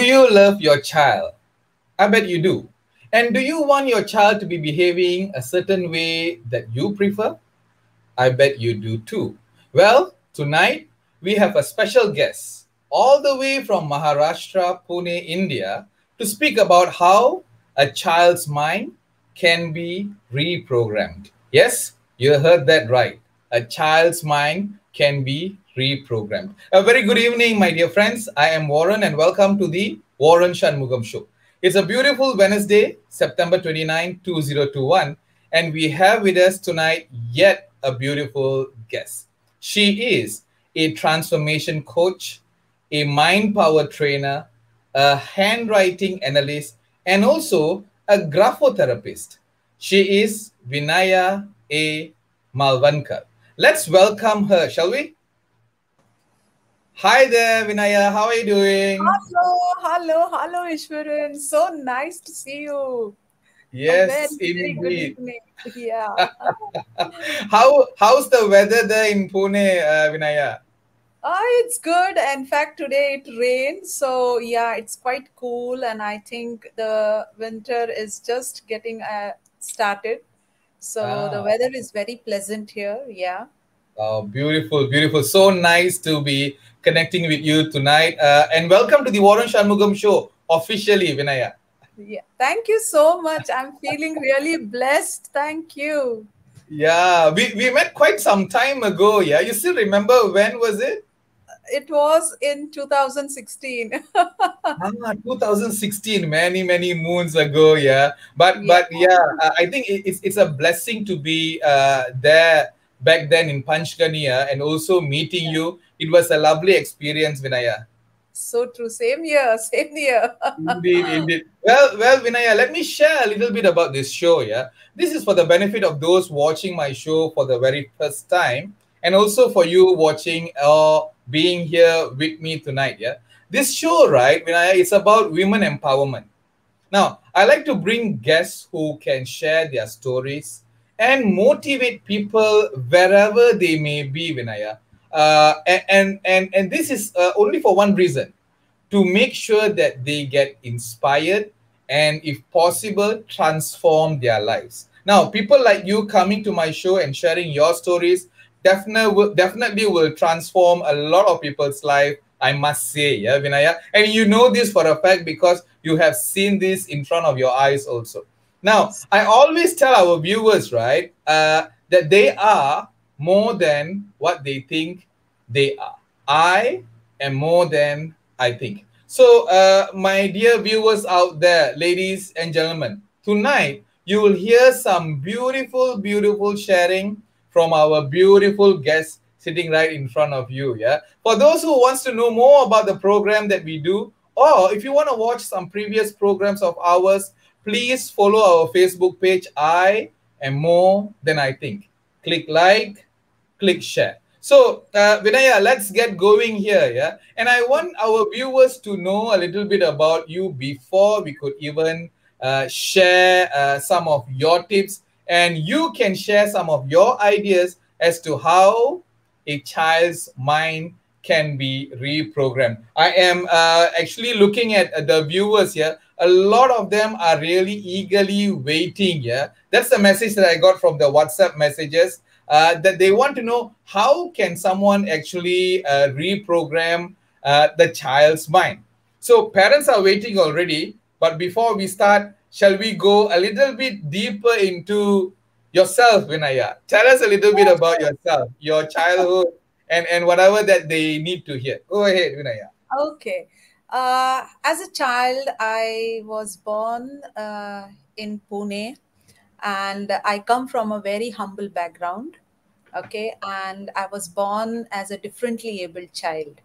you love your child? I bet you do. And do you want your child to be behaving a certain way that you prefer? I bet you do too. Well, tonight we have a special guest all the way from Maharashtra, Pune, India, to speak about how a child's mind can be reprogrammed. Yes, you heard that right. A child's mind can be reprogrammed. A very good evening, my dear friends. I am Waran, and welcome to the Waran Shanmugam Show. It's a beautiful Wednesday, September 29, 2021, and we have with us tonight yet a beautiful guest. She is a transformation coach, a mind power trainer, a handwriting analyst, and also a graphotherapist. She is Vinaya A. Malvankar. Let's welcome her, shall we? Hi there, Vinaya. How are you doing? Hello, Ishwaran. So nice to see you. A Yes, very good indeed. evening. Yeah. How's the weather there in Pune, Vinaya? It's good. In fact, today it rained. So, yeah, it's quite cool. And I think the winter is just getting started. So, the Ah, weather is very pleasant here. Yeah. oh, beautiful, beautiful. So nice to be connecting with you tonight. And welcome to the Warren Shanmugam Show officially, Vinaya. Yeah. Thank you so much. I'm feeling really blessed. Thank you. Yeah, we met quite some time ago. Yeah, you still remember when was it? It was in 2016. 2016, many moons ago. Yeah, Yeah. but yeah, I think it's a blessing to be there back then in Panchgani, and also meeting Yeah. you. It was a lovely experience, Vinaya. So true. Same here. Same here. Indeed, indeed. Well, Vinaya, let me share a little bit about this show. Yeah, this is for the benefit of those watching my show for the very first time, and also for you watching or being here with me tonight. Yeah, this show, right, Vinaya, it's about women empowerment. Now, I like to bring guests who can share their stories and motivate people wherever they may be, Vinaya. And this is only for one reason, to make sure that they get inspired and, if possible, transform their lives. Now, people like you coming to my show and sharing your stories definitely will transform a lot of people's life, I must say, yeah, Vinaya. And you know this for a fact because you have seen this in front of your eyes also. Now, I always tell our viewers, right, that they are more than what they think they are. I am more than I think. So, my dear viewers out there, ladies and gentlemen, tonight you will hear some beautiful sharing from our beautiful guests sitting right in front of you. Yeah. For those who wants to know more about the program that we do, or if you want to watch some previous programs of ours, please follow our Facebook page. I am more than I think. Click like, click share. So, Vinaya, let's get going here, yeah? And I want our viewers to know a little bit about you before we could even share some of your tips, and you can share some of your ideas as to how a child's mind can be reprogrammed. I am actually looking at the viewers here. A lot of them are really eagerly waiting. Yeah, that's the message that I got from the WhatsApp messages, that they want to know how can someone actually reprogram the child's mind. So parents are waiting already, but before we start, shall we go a little bit deeper into yourself, Vinaya? Tell us a little bit about yourself, your childhood, and whatever that they need to hear. Go ahead, Vinaya. Okay. As a child, I was born in Pune, and I come from a very humble background. Okay. And I was born as a differently abled child,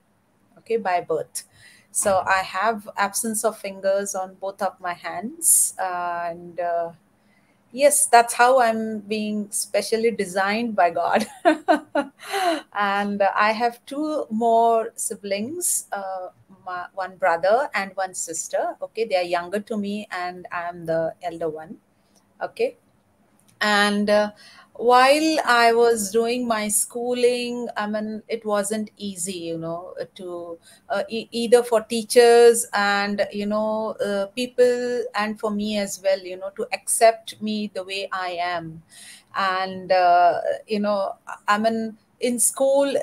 okay, by birth. So I have absence of fingers on both of my hands. And yes, that's how I'm being specially designed by God. And I have two more siblings, one brother and one sister. Okay, they are younger to me, and I'm the elder one. Okay. And While I was doing my schooling, I mean, it wasn't easy, to either for teachers and, people, and for me as well, to accept me the way I am. And, I mean, in school,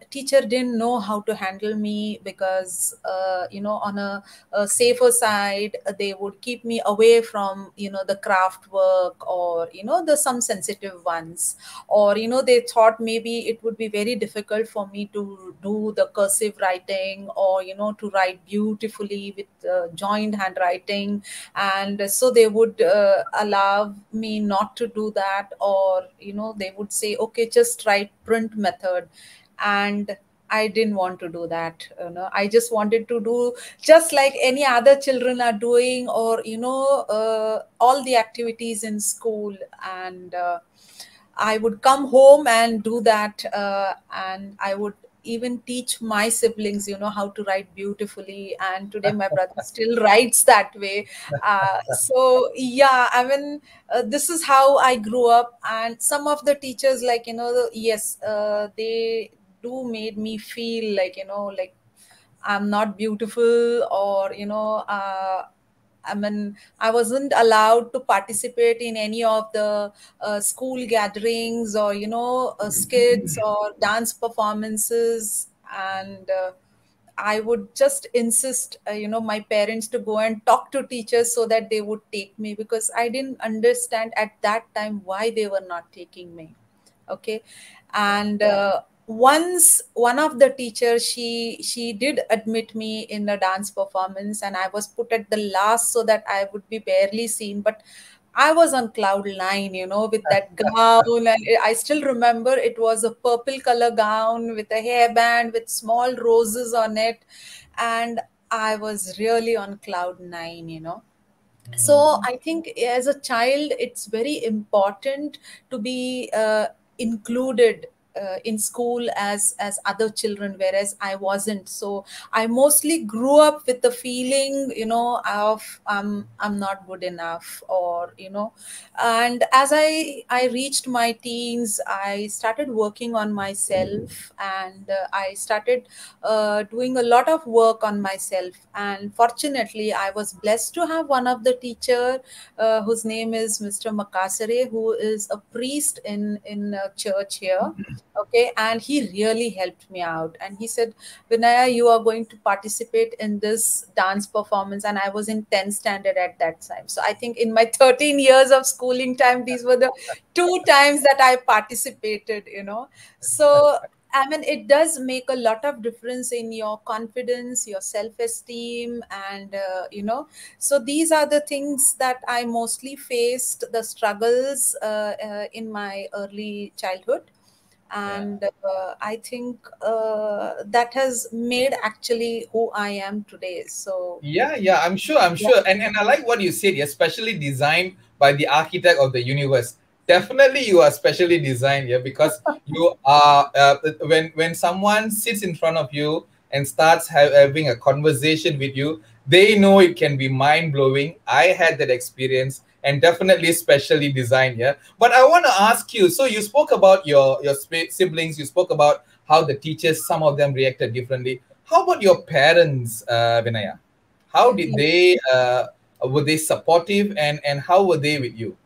teacher didn't know how to handle me because, on a safer side, they would keep me away from, the craft work, or the some sensitive ones, or they thought maybe it would be very difficult for me to do the cursive writing, or to write beautifully with joined handwriting. And so they would allow me not to do that, or they would say, okay, just write print method. And I didn't want to do that. I just wanted to do just like any other children are doing, or all the activities in school. And I would come home and do that, and I would even teach my siblings, how to write beautifully. And today my brother still writes that way. So yeah, I mean, this is how I grew up. And some of the teachers, like, yes, they do made me feel like, like I'm not beautiful, or I mean, I wasn't allowed to participate in any of the school gatherings, or skits or dance performances. And I would just insist, my parents to go and talk to teachers so that they would take me, because I didn't understand at that time why they were not taking me. Okay. And once one of the teachers, she did admit me in a dance performance, and I was put at the last so that I would be barely seen. But I was on cloud nine, with that gown. And I still remember it was a purple color gown with a hairband with small roses on it. And I was really on cloud nine, so I think as a child it's very important to be included in school as other children, whereas I wasn't. So I mostly grew up with the feeling, of I'm not good enough, or and as I reached my teens, I started working on myself. And I started doing a lot of work on myself. And fortunately, I was blessed to have one of the teacher, whose name is Mr. Makasare, who is a priest in a church here. Okay, and he really helped me out. And he said, Vinaya, you are going to participate in this dance performance. And I was in 10th standard at that time. So I think in my 13 years of schooling time, these were the two times that I participated, So I mean, it does make a lot of difference in your confidence, your self-esteem, and So these are the things that I mostly faced, the struggles in my early childhood. Yeah. And I think that has made actually who I am today. So Yeah, yeah, I'm sure, I'm yeah, sure. And I like what you said, especially designed by the architect of the universe. Definitely you are specially designed, yeah, because you are when someone sits in front of you and starts having a conversation with you, they know it can be mind-blowing. I had that experience, and definitely specially designed, yeah. But I want to ask you, so you spoke about your siblings, you spoke about how the teachers, some of them reacted differently. How about your parents, Vinaya? How did yeah. they were they supportive, and how were they with you?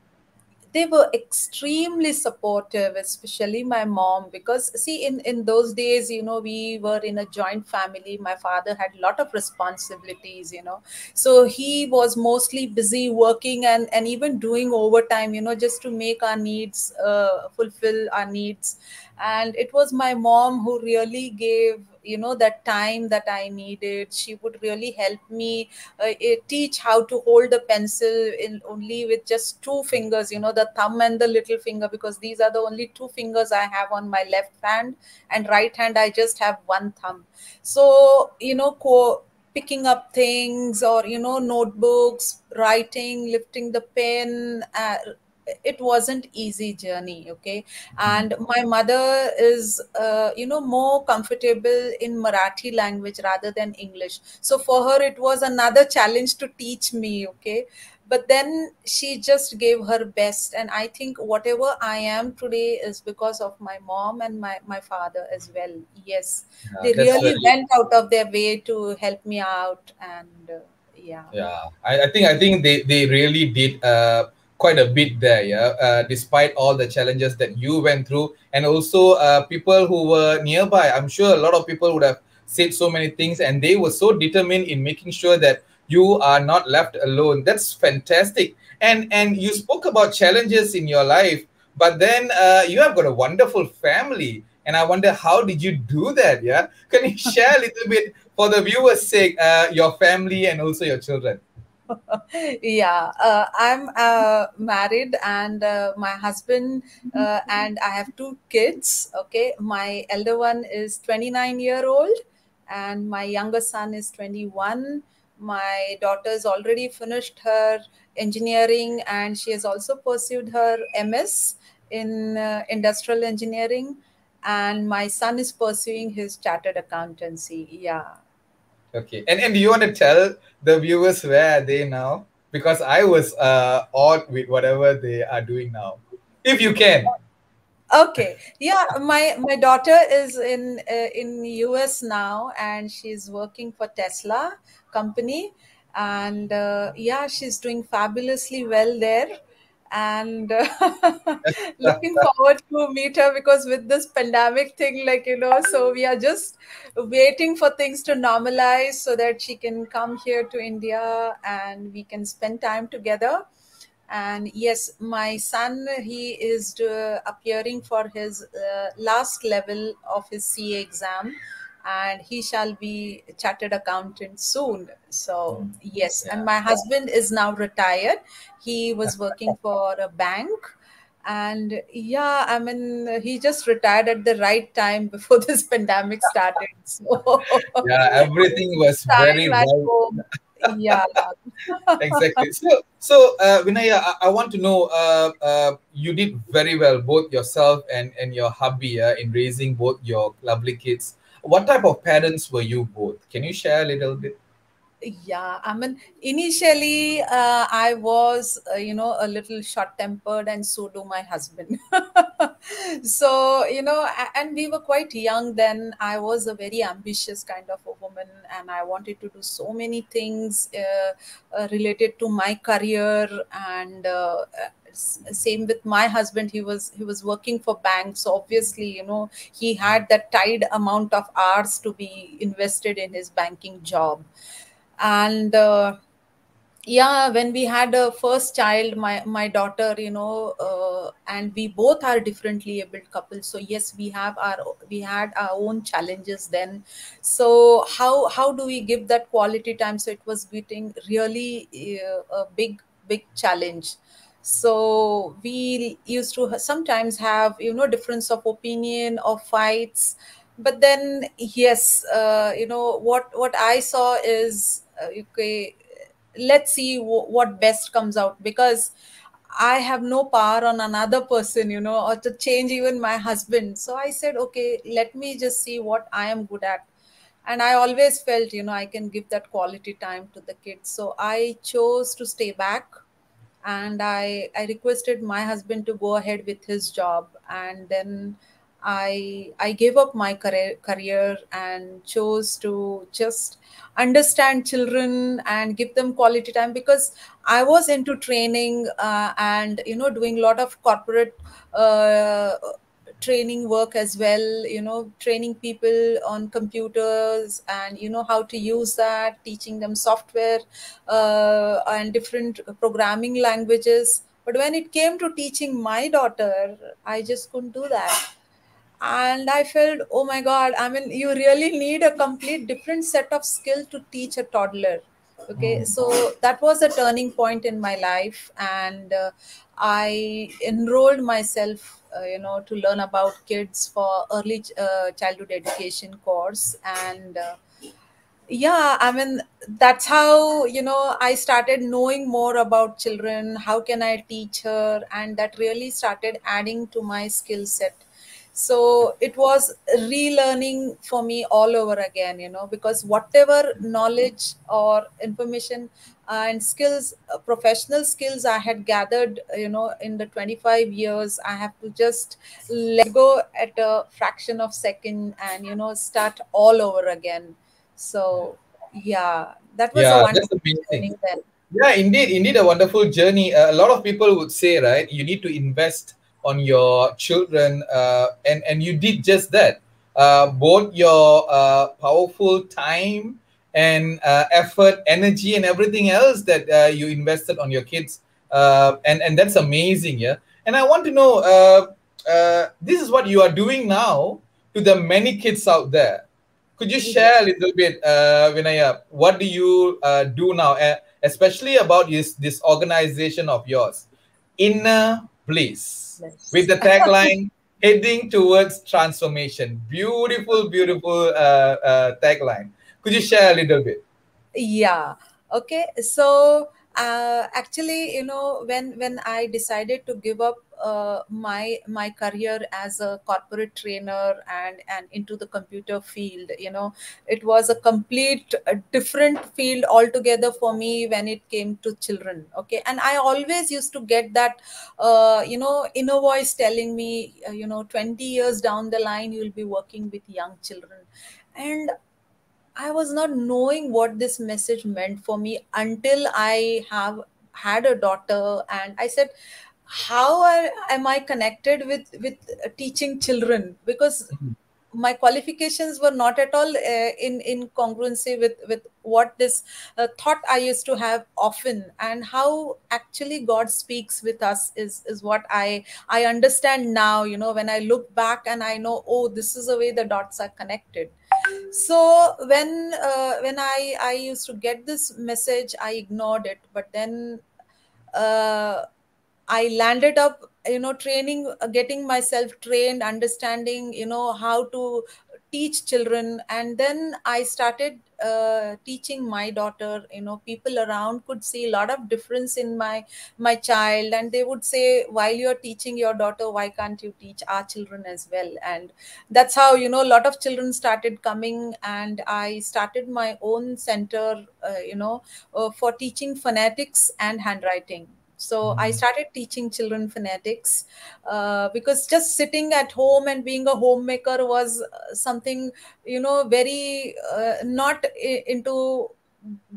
They were extremely supportive, especially my mom, because see, in those days, we were in a joint family. My father had a lot of responsibilities, so he was mostly busy working, and even doing overtime, just to make our needs, fulfill our needs. And it was my mom who really gave, that time that I needed. She would really help me teach how to hold a pencil in only with just two fingers, the thumb and the little finger, because these are the only two fingers I have on my left hand. And right hand, I just have one thumb. So picking up things, or notebooks, writing, lifting the pen, it wasn't easy journey. Okay. And my mother is more comfortable in Marathi language rather than English, so for her it was another challenge to teach me. Okay. But then she just gave her best, and I think whatever I am today is because of my mom and my father as well. Yes, Yeah, they that's really very. went out of their way to help me out. And yeah. Yeah, I think they really did quite a bit there. Yeah, despite all the challenges that you went through, and also people who were nearby. I'm sure a lot of people would have said so many things, and they were so determined in making sure that you are not left alone. That's fantastic. And you spoke about challenges in your life, but then you have got a wonderful family. And I wonder, how did you do that? Yeah, can you share a little bit for the viewers' sake, your family and also your children? Yeah, I'm married, and my husband, and I have two kids. Okay, my elder one is 29-year-old, and my younger son is 21. My daughter's already finished her engineering, and she has also pursued her MS in industrial engineering. And my son is pursuing his chartered accountancy. Yeah. Okay, and do you want to tell the viewers where are they now? Because I was awed with whatever they are doing now, if you can. Okay. Yeah, my daughter is in US now, and she's working for Tesla company. And yeah, she's doing fabulously well there. And looking forward to meet her, because with this pandemic thing, like, so we are just waiting for things to normalize so that she can come here to India and we can spend time together. And yes, my son, he is appearing for his last level of his CA exam, and he shall be chartered accountant soon. So Mm, yes, and yeah, my husband is now retired. He was working for a bank. And yeah, I mean, he just retired at the right time before this pandemic started. So yeah, everything was very time at right. home. Yeah. Exactly. Vinaya, I want to know. You did very well, both yourself and your hubby, in raising both your lovely kids. What type of parents were you both? Can you share a little bit? Yeah, I mean, initially, I was, a little short-tempered, and so do my husband. So, and we were quite young then. I was a very ambitious kind of a woman, and I wanted to do so many things related to my career. And same with my husband. He was working for banks, so obviously, he had that tight amount of hours to be invested in his banking job. And yeah, when we had a first child, my daughter, and we both are differently abled couples, so yes, we had our own challenges then. So how do we give that quality time? So it was getting really a big challenge. So we used to sometimes have, difference of opinion or fights. But then yes, what I saw is, okay, let's see what best comes out, because I have no power on another person, or to change even my husband. So I said, okay, let me just see what I am good at. And I always felt, I can give that quality time to the kids, so I chose to stay back. And I requested my husband to go ahead with his job. And then I gave up my career and chose to just understand children and give them quality time, because I was into training, and doing a lot of corporate uh, training work as well, training people on computers, and how to use that, teaching them software and different programming languages. But when it came to teaching my daughter, I just couldn't do that. And I felt, oh my god, I mean, you really need a complete different set of skill to teach a toddler. Okay, Mm. so that was a turning point in my life. And I enrolled myself, to learn about kids for early childhood education course. And Yeah, I mean, that's how, I started knowing more about children. How can I teach her? And that really started adding to my skill set. So it was relearning for me all over again, because whatever knowledge or information and skills, professional skills I had gathered, in the 25 years, I have to just let go at a fraction of second and, start all over again. So yeah, that was a Yeah, that's wonderful amazing. journey then. Yeah, indeed, a wonderful journey. A lot of people would say, right, you need to invest on your children, and you did just that. Both your powerful time and effort, energy, and everything else that you invested on your kids, and that's amazing. Yeah, and I want to know, this is what you are doing now to the many kids out there. Could you Yeah. share a little bit, Vinaya? What do you do now, especially about this organization of yours, Inner Bliss, with Yes. the tagline "Heading towards Transformation"? Beautiful, beautiful tagline. Could you share a little bit? Yeah. Okay. So actually, when I decided to give up my career as a corporate trainer and into the computer field, it was a complete different field altogether for me when it came to children. Okay, and I always used to get that inner voice telling me, 20 years down the line you'll be working with young children. And I was not knowing what this message meant for me until I have had a daughter, and I said, "How am I connected with teaching children?" Because my qualifications were not at all in congruency with what this thought I used to have often, and how actually God speaks with us is what I understand now. When I look back and I know, oh, this is the way the dots are connected. So when I used to get this message, I ignored it. But then uh, I landed up, training, getting myself trained, understanding, how to teach children. And then I started teaching my daughter. People around could see a lot of difference in my child, and they would say, while you're teaching your daughter, why can't you teach our children as well? And that's how, a lot of children started coming, and I started my own center, for teaching phonetics and handwriting. So I started teaching children phonetics, because just sitting at home and being a homemaker was something, very not into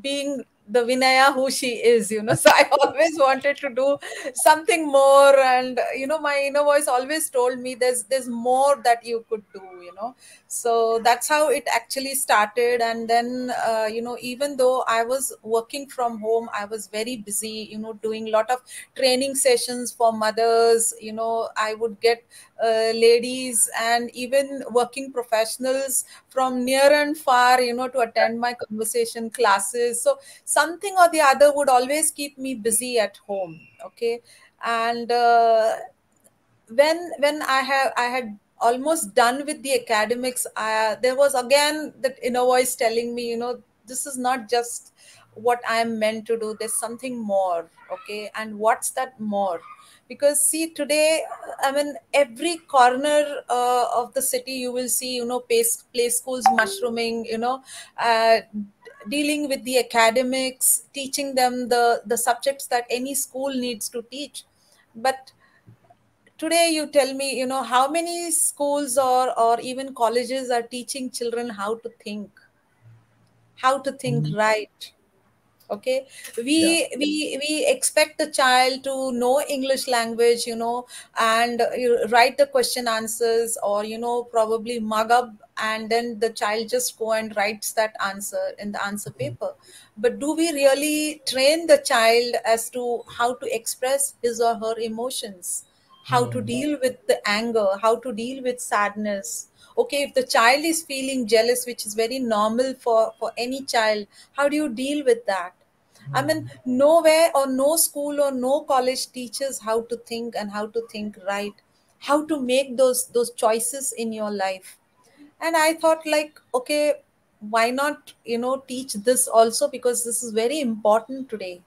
being the Vinaya who she is, So I always wanted to do something more, and my inner voice always told me there's more that you could do. So that's how it actually started. And then even though I was working from home, I was very busy, doing a lot of training sessions for mothers. I would get ladies and even working professionals from near and far, to attend my conversation classes. So something or the other would always keep me busy at home. Okay. And when I had almost done with the academics, there was again that inner voice telling me, this is not just what I am meant to do. There's something more. Okay, and what's that more? Because see, today, I mean, every corner of the city you will see, play schools mushrooming, uh, dealing with the academics, teaching them the subjects that any school needs to teach. But today you tell me, how many schools or even colleges are teaching children how to think Mhm. right. Okay, Yeah. we expect the child to know English language, and you write the question answers, or probably mug up, and then the child just go and writes that answer in the answer paper. But do we really train the child as to how to express his or her emotions, how to Hmm. deal with the anger, how to deal with sadness? Okay, if the child is feeling jealous, which is very normal for any child, how do you deal with that? I mean, nowhere or no school or no college teaches how to think and how to think right, how to make those choices in your life. And I thought, like, okay, why not, teach this also, because this is very important today.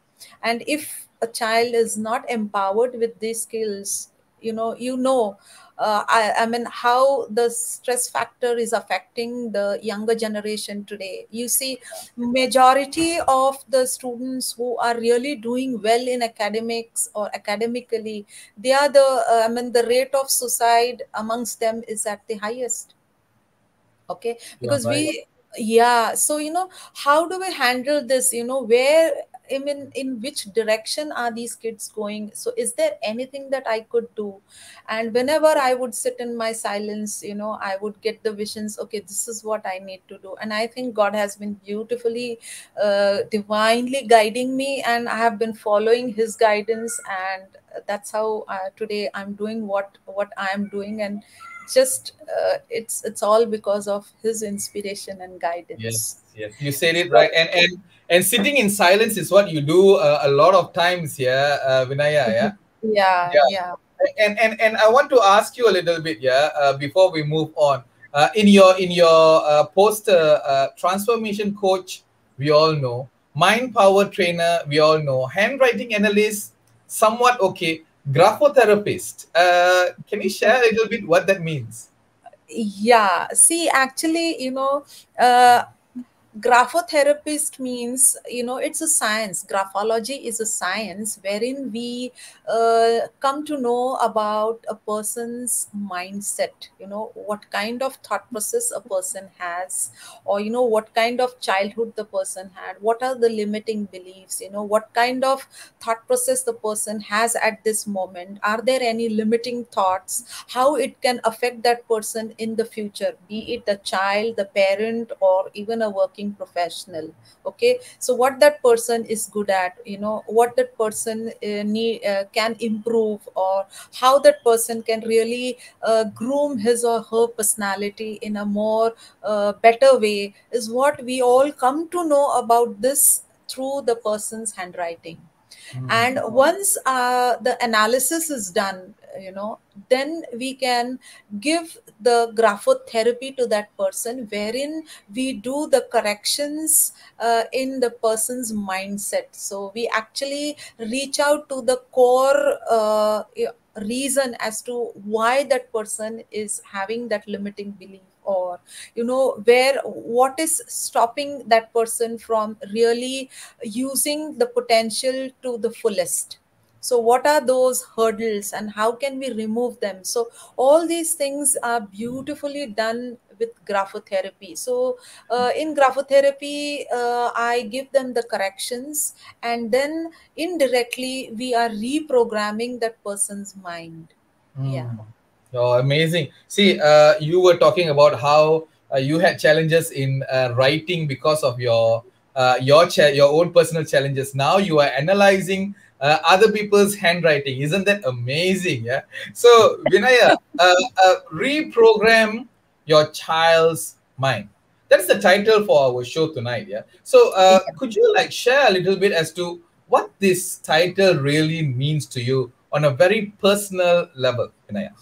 And if a child is not empowered with these skills, I mean, how the stress factor is affecting the younger generation today. You see, majority of the students who are really doing well in academics or academically, they are I mean, the rate of suicide amongst them is at the highest. Okay, You're because right. yeah, so how do we handle this, where, I mean, in which direction are these kids going? So is there anything that I could do? And whenever I would sit in my silence, I would get the visions, okay, this is what I need to do. And I think God has been beautifully, divinely guiding me, and I have been following his guidance. And that's how, today I'm doing what I am doing. And just, it's all because of his inspiration and guidance. Yes, yes, you said it So right. And sitting in silence is what you do a lot of times here, Vinaya. Yeah, yeah, yeah. yeah, And I want to ask you a little bit, yeah, before we move on. In your poster, transformation coach, we all know. Mind power trainer, we all know. Handwriting analyst, somewhat okay. Graphotherapist. Can you share a little bit what that means? yeah. See, actually, uh, graphotherapist means, it's a science. Graphology is a science wherein we come to know about a person's mindset, what kind of thought process a person has, or what kind of childhood the person had, what are the limiting beliefs, what kind of thought process the person has at this moment, are there any limiting thoughts, how it can affect that person in the future, be it the child, the parent, or even a working professional. Okay, so what that person is good at, what that person can improve, or how that person can really groom his or her personality in a more better way, is what we all come to know about this through the person's handwriting. And Hmm. once the analysis is done, then we can give the graphotherapy to that person, wherein we do the corrections in the person's mindset. So we actually reach out to the core reason as to why that person is having that limiting belief, or where, what is stopping that person from really using the potential to the fullest. So what are those hurdles and how can we remove them? So all these things are beautifully done with graphotherapy. So in graphotherapy, I give them the corrections, and then indirectly we are reprogramming that person's mind. Yeah. Mm. Oh, amazing. See, you were talking about how you had challenges in writing because of your own personal challenges. Now you are analyzing other people's handwriting. Isn't that amazing? Yeah. So, Vinaya, reprogram your child's mind. That's the title for our show tonight. Yeah. So, could you like share a little bit as to what this title really means to you on a very personal level, Vinaya?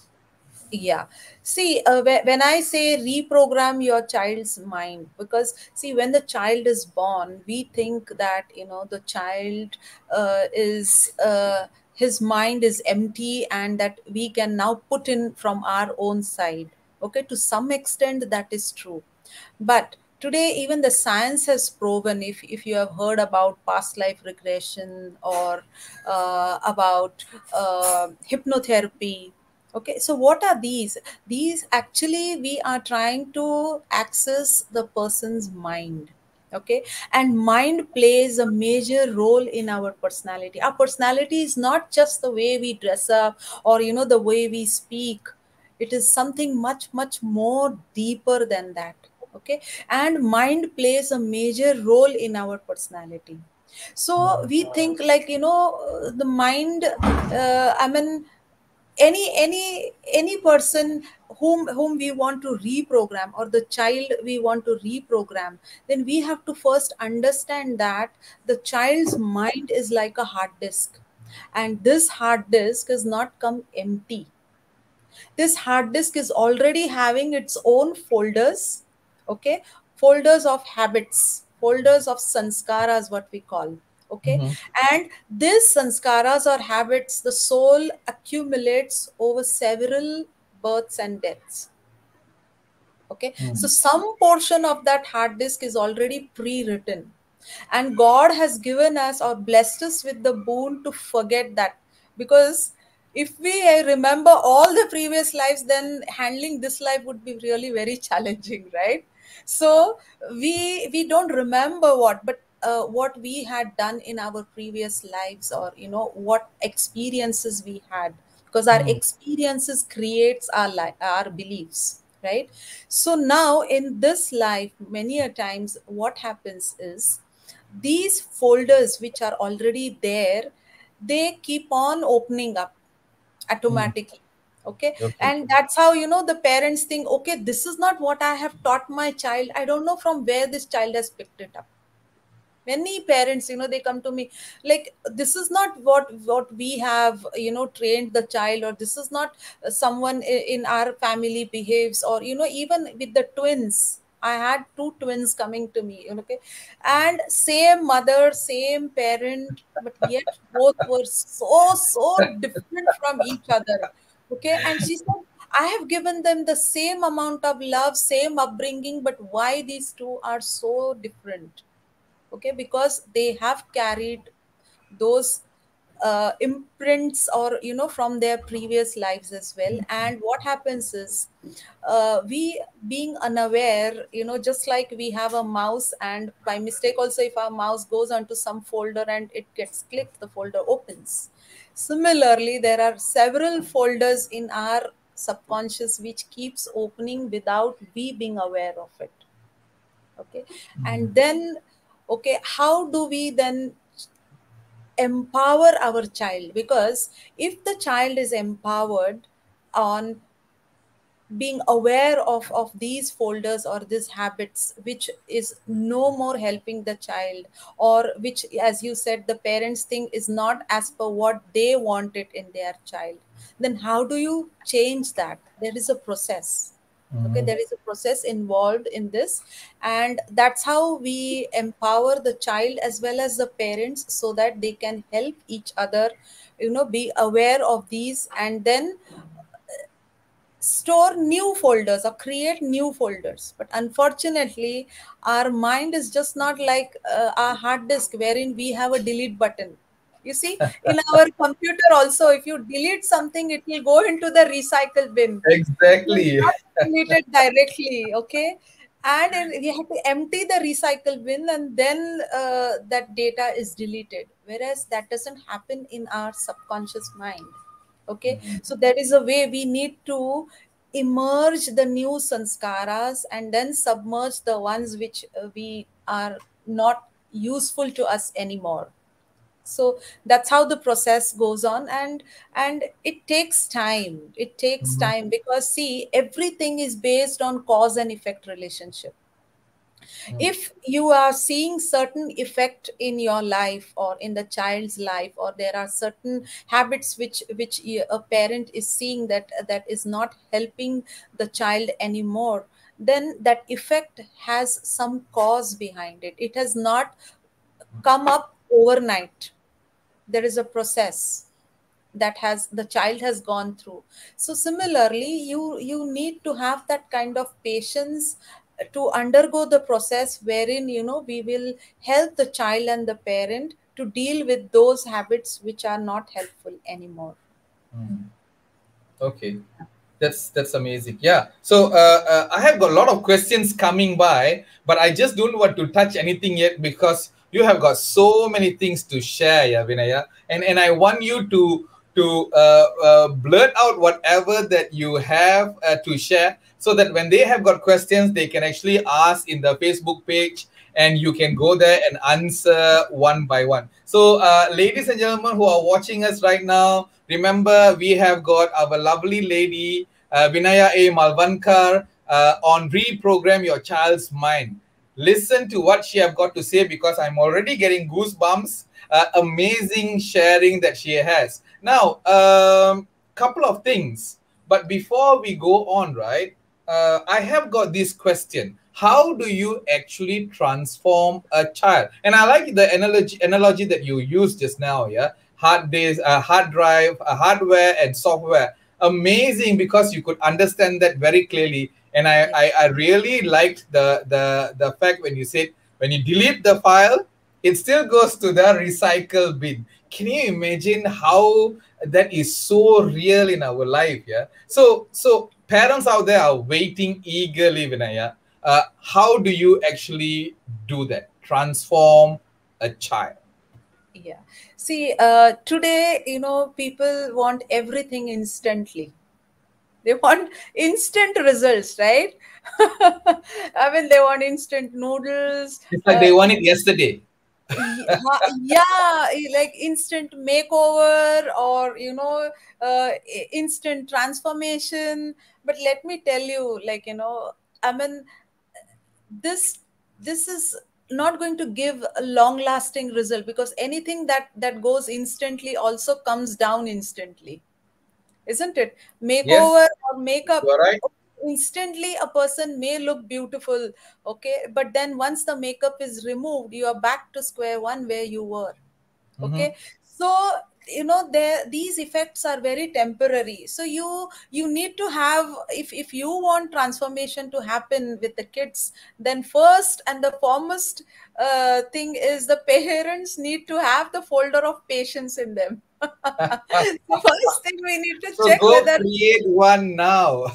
Yeah. See, when I say reprogram your child's mind, because see, when the child is born, we think that, the child is, his mind is empty, and that we can now put in from our own side. Okay, to some extent, that is true. But today, even the science has proven, if you have heard about past life regression, or about hypnotherapy. Okay, so what are these? These actually, we are trying to access the person's mind. Okay, and mind plays a major role in our personality. Our personality is not just the way we dress up, or the way we speak. It is something much much more deeper than that. Okay, and mind plays a major role in our personality. So we think, like, the mind, I mean, any person whom we want to reprogram, or the child we want to reprogram, then we have to first understand that the child's mind is like a hard disk, and this hard disk is not come empty. This hard disk is already having its own folders. Okay, folders of habits, folders of sanskaras, what we call. Okay. Mm-hmm. And these sanskaras or habits, the soul accumulates over several births and deaths. Okay, so Mm. some portion of that hard disk is already pre-written, and God has given us or blessed us with the boon to forget that. Because if we remember all the previous lives, then handling this life would be really very challenging, right? So we don't remember what we had done in our previous lives, or what experiences we had, because our Mm. experiences creates our beliefs, right? So now in this life, many a times what happens is, these folders which are already there, they keep on opening up Mm. automatically. Okay. Okay. And that's how the parents think, okay, this is not what I have taught my child. I don't know from where this child has picked it up. Many parents, they come to me like, this is not what we have trained the child, or this is not someone in our family behaves, or even with the twins. I had two twins coming to me, okay, and same mother, same parent, but yet both were so different from each other. Okay. And she said, I have given them the same amount of love, same upbringing, but why these two are so different? Okay, because they have carried those imprints, or from their previous lives as well. And what happens is, we being unaware, just like we have a mouse, and by mistake also, if our mouse goes onto some folder and it gets clicked, the folder opens. Similarly, there are several folders in our subconscious which keeps opening without we being aware of it. Okay. And then, okay, how do we then empower our child? Because if the child is empowered on being aware of these folders or these habits, which is no more helping the child, or which, as you said, the parents think is not as per what they want it in their child, then how do you change that? There is a process. Okay, Mm-hmm. there is a process involved in this. And that's how we empower the child as well as the parents, so that they can help each other, be aware of these, and then store new folders or create new folders. But unfortunately, our mind is just not like our hard disk, wherein we have a delete button. You see, in our computer also, if you delete something, it will go into the recycle bin. It will Exactly. not be deleted directly. Okay. And then we have to empty the recycle bin, and then that data is deleted, whereas that doesn't happen in our subconscious mind. Okay. So there is a way we need to emerge the new sanskaras, and then submerge the ones which we are not useful to us anymore. So that's how the process goes on. And it takes time. It takes Mhm. time, because see, everything is based on cause and effect relationship. Mm. If you are seeing certain effect in your life or in the child's life, or there are certain habits a parent is seeing that is not helping the child anymore, then that effect has some cause behind it. It has not come up overnight. There is a process that has the child has gone through. So similarly, you need to have that kind of patience to undergo the process, wherein we will help the child and the parent to deal with those habits which are not helpful anymore. Mm. Okay. That's amazing. Yeah. So I have got a lot of questions coming by, but I just don't want to touch anything yet because you have got so many things to share, yeah, Vinaya. And I want you to blurt out whatever that you have to share, so that when they have got questions, they can actually ask in the Facebook page, and you can go there and answer one by one. So, ladies and gentlemen who are watching us right now, remember we have got our lovely lady Vinaya A. Malvankar on Reprogram Your Child's Mind. Listen to what she have got to say, because I'm already getting goosebumps. Amazing sharing that she has. Now, couple of things. But before we go on, right, I have got this question. how do you actually transform a child? And I like the analogy that you used just now. Yeah, hard drive, hardware and software. Amazing, because you could understand that very clearly. And Yeah. I really liked the fact when you said when you delete the file, it still goes to the recycle bin. Can you imagine how that is so real in our life? Yeah. So parents out there are waiting eagerly, Vinaya. How do you actually do that? Transform a child. Yeah. See, today, people want everything instantly. They want instant results, right? I mean, they want instant noodles. It's like they want it yesterday. Yeah, like instant makeover, or instant transformation. But let me tell you, like, I mean, this this is not going to give a long lasting result, because anything that goes instantly also comes down instantly, isn't it? Yes, Makeover or makeup, you're right. instantly a person may look beautiful, okay, but then once the makeup is removed, you are back to square one where you were. Mm-hmm. Okay, so there, these effects are very temporary. So you need to have, if you want transformation to happen with the kids, then first and the foremost thing is the parents need to have the folder of patience in them. The first thing we need to So check go whether, create one now.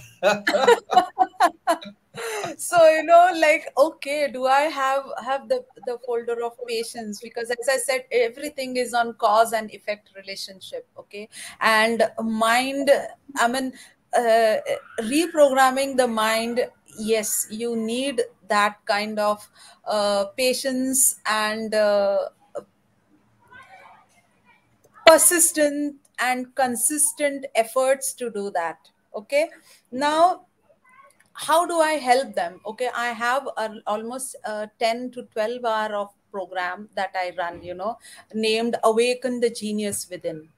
so like, okay, do I have the folder of patience? Because as I said, everything is on cause and effect relationship. Okay, and mind, I mean, uh, reprogramming the mind, yes, you need that kind of patience and persistent and consistent efforts to do that. Okay, now how do I help them? Okay, I have almost 10 to 12 hour of program that I run, named Awaken the Genius Within.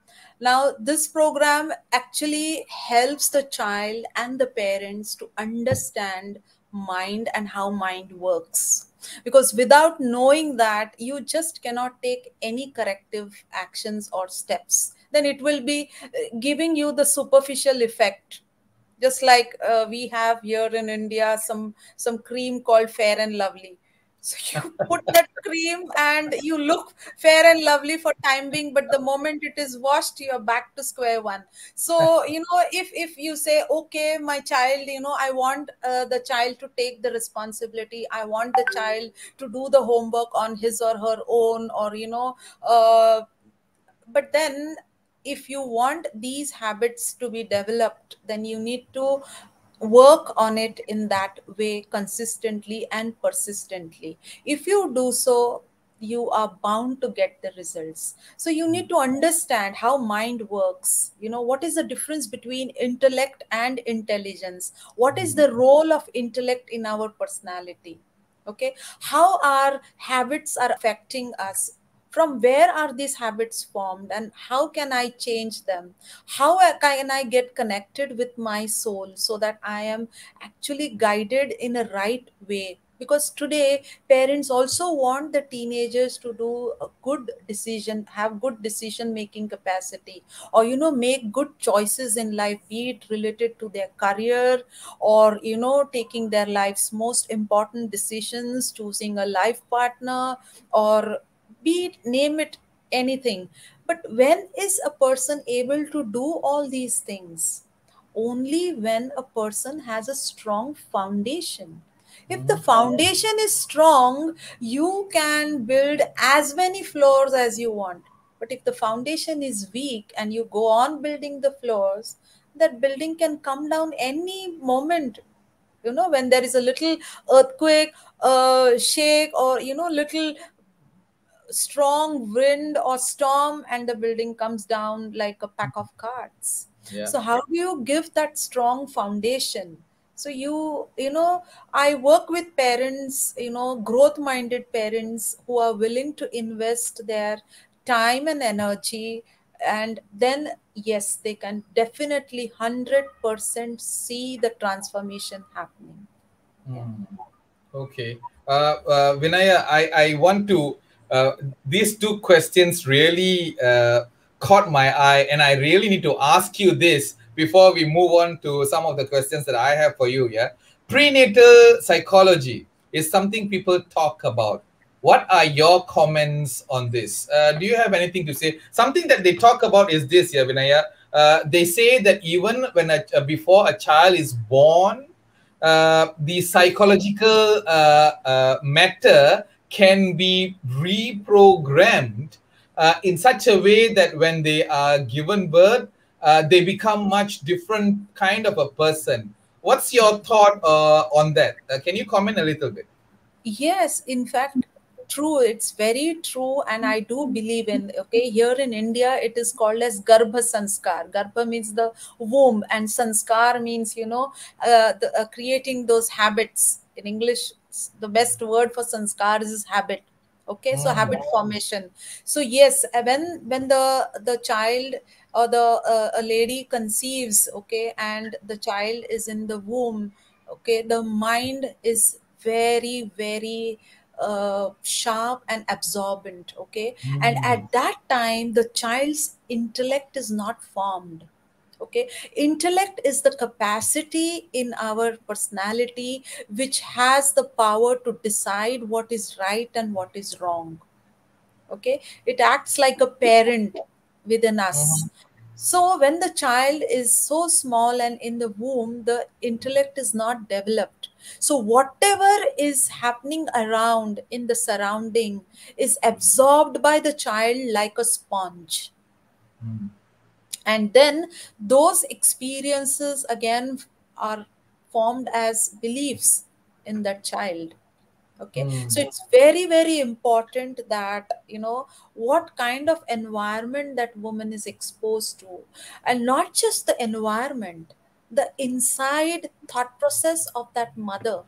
Now this program actually helps the child and the parents to understand mind and how mind works, because without knowing that, you just cannot take any corrective actions or steps. Then it will be giving you the superficial effect. Just like we have here in India some cream called Fair and Lovely. So you put that cream and you look fair and lovely for time being, but the moment it is washed, you're back to square one. So if you say, okay, my child, I want the child to take the responsibility, I want the child to do the homework on his or her own, or uh, but then if you want these habits to be developed, then you need to work on it in that way, consistently and persistently. If you do so, you are bound to get the results. So you need to understand how mind works. What is the difference between intellect and intelligence? What is the role of intellect in our personality? Okay, how our habits are affecting us, from where are these habits formed, and how can I change them? How can I get connected with my soul so that I am actually guided in a right way? Because today parents also want the teenagers to do a good decision, have good decision making capacity, or make good choices in life, be it related to their career, or taking their life's most important decisions, choosing a life partner, or be it, name it, anything. But when is a person able to do all these things? Only when a person has a strong foundation. If the Mhm. foundation is strong, you can build as many floors as you want. But if the foundation is weak and you go on building the floors, that building can come down any moment. When there is a little earthquake, shake, or little strong wind or storm, and the building comes down like a pack of cards. Yeah. So how do you give that strong foundation? So I work with parents, growth minded parents who are willing to invest their time and energy, and then yes, they can definitely 100% see the transformation happening. Yeah. Mm. Okay. Vinaya, I want to, uh, these two questions really caught my eye, and I really need to ask you this before we move on to some of the questions that I have for you. Yeah. Prenatal psychology is something people talk about. What are your comments on this? Do you have anything to say? Something that they talk about is this, yeah, Vinaya. They say that even when before a child is born, the psychological matter can be reprogrammed in such a way that when they are given birth, they become much different kind of a person. What's your thought on that? Can you comment a little bit? Yes, in fact, true. It's very true, and I do believe in. Okay, here in India, it is called as Garbha Sanskar. Garbha means the womb, and Sanskar means creating those habits. In English, the best word for Sanskar is habit. Okay, so Mm, habit formation. So yes, when the child or the a lady conceives, okay, and the child is in the womb, okay, the mind is very sharp and absorbent, okay, and mm, at that time the child's intellect is not formed. Okay, intellect is the capacity in our personality which has the power to decide what is right and what is wrong. Okay, it acts like a parent within us. mhm, So when the child is so small and in the womb, the intellect is not developed, so whatever is happening around in the surrounding is absorbed by the child like a sponge. mm, And then those experiences again are formed as beliefs in that child. Okay, so mm, it's very important that what kind of environment that woman is exposed to, and not just the environment, the inside thought process of that mother.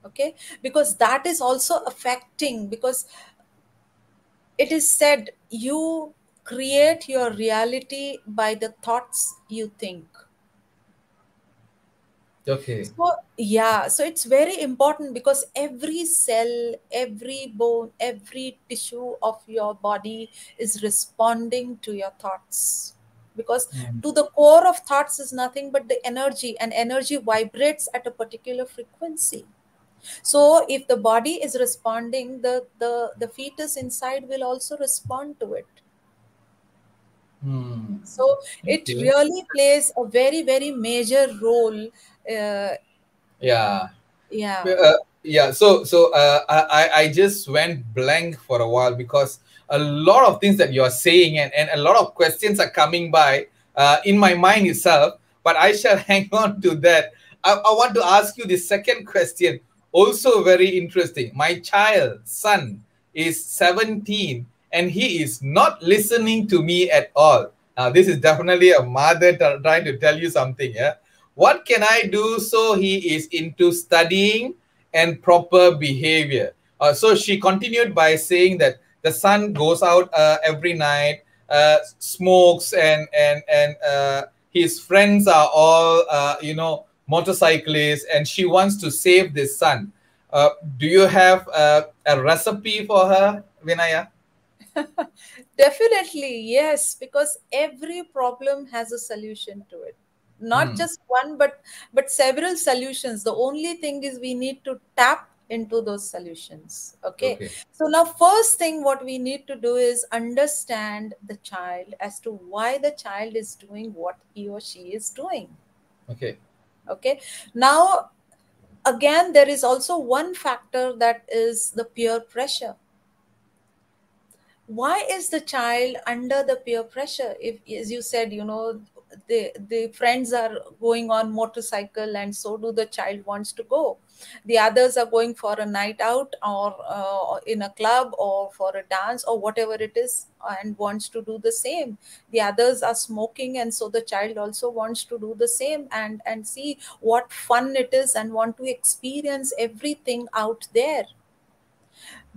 Okay, because that is also affecting, because it is said you create your reality by the thoughts you think. okay. So yeah, so it's very important because every cell, every bone, every tissue of your body is responding to your thoughts. Because Mm, to the core of thoughts is nothing but the energy, and energy vibrates at a particular frequency. So if the body is responding, the fetus inside will also respond to it. mm. So it Okay. really plays a very major role. Uh, Yeah. yeah. Yeah, I just went blank for a while because a lot of things that you're saying, and a lot of questions are coming by in my mind itself, but I shall hang on to that. I want to ask you the second question, also very interesting. My child son is 17 and he is not listening to me at all. Now this is definitely a mother trying to tell you something. Yeah, what can I do so he is into studying and proper behavior? So she continued by saying that the son goes out every night, smokes, and his friends are all motorcyclists, and she wants to save this son. Do you have a recipe for her, Vinaya? Definitely, yes, because every problem has a solution to it. Not Hmm. just one, but several solutions. The only thing is we need to tap into those solutions. Okay. Okay. So now first thing what we need to do is understand the child as to why the child is doing what he or she is doing. Okay. Okay. Now again there is also one factor, that is the peer pressure. Why is the child under the peer pressure? If, as you said, the friends are going on motorcycle, and so do the child wants to go. The others are going for a night out, or in a club, or for a dance, or whatever it is, and wants to do the same. The others are smoking, and so the child also wants to do the same, and see what fun it is, and want to experience everything out there.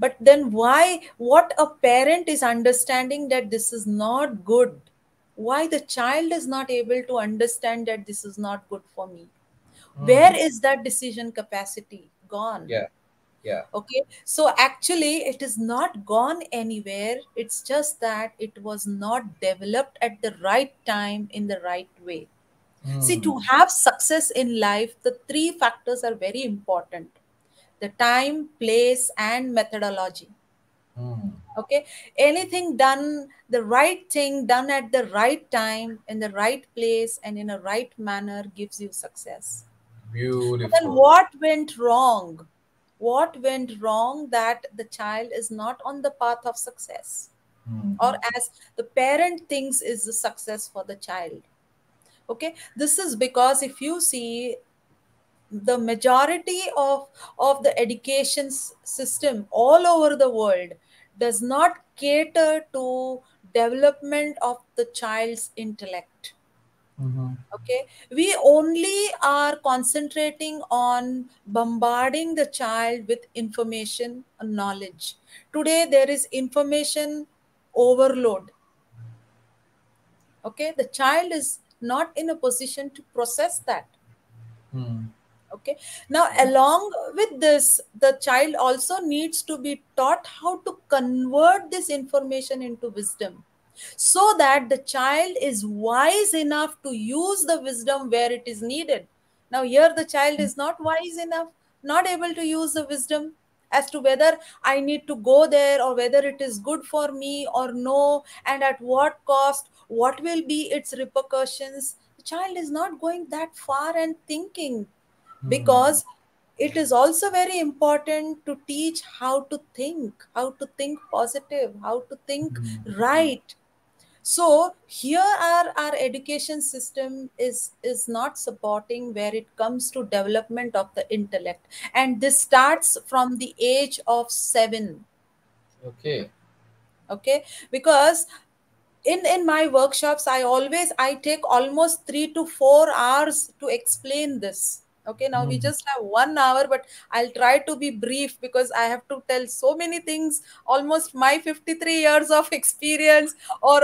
But then why, what a parent is understanding that this is not good? Why the child is not able to understand that this is not good for me? Hmm. Where is that decision capacity? gone. Yeah. Yeah. Okay, so actually it is not gone anywhere, it's just that it was not developed at the right time in the right way. See, Mm. to have success in life, the three factors are very important: the time, place, and methodology. Mm. Okay, anything done, the right thing done at the right time, in the right place, and in a right manner gives you success. But then Beautiful. what went wrong? What went wrong that the child is not on the path of success? Or Mm. as the parent thinks is the success for the child. Okay, this is because if you see, the majority of the system all over the world does not cater to development of the child's intellect. Mm-hmm. Okay, we only are concentrating on bombarding the child with information and knowledge. Today there is information overload. Okay, the child is not in a position to process that. Mm. Okay, now along with this, the child also needs to be taught how to convert this information into wisdom, so that the child is wise enough to use the wisdom where it is needed. Now here the child is not wise enough, not able to use the wisdom as to whether I need to go there, or whether it is good for me or no, and at what cost, what will be its repercussions. The child is not going that far and thinking, Mm. because it is also very important to teach how to think positive, how to think Mm. right. So here our education system is not supporting where it comes to development of the intellect, and this starts from the age of 7. Okay. Okay, because in my workshops I take almost 3 to 4 hours to explain this. Okay, now we Mm. just have 1 hour, but I'll try to be brief because I have to tell so many things, almost my 53 years of experience, or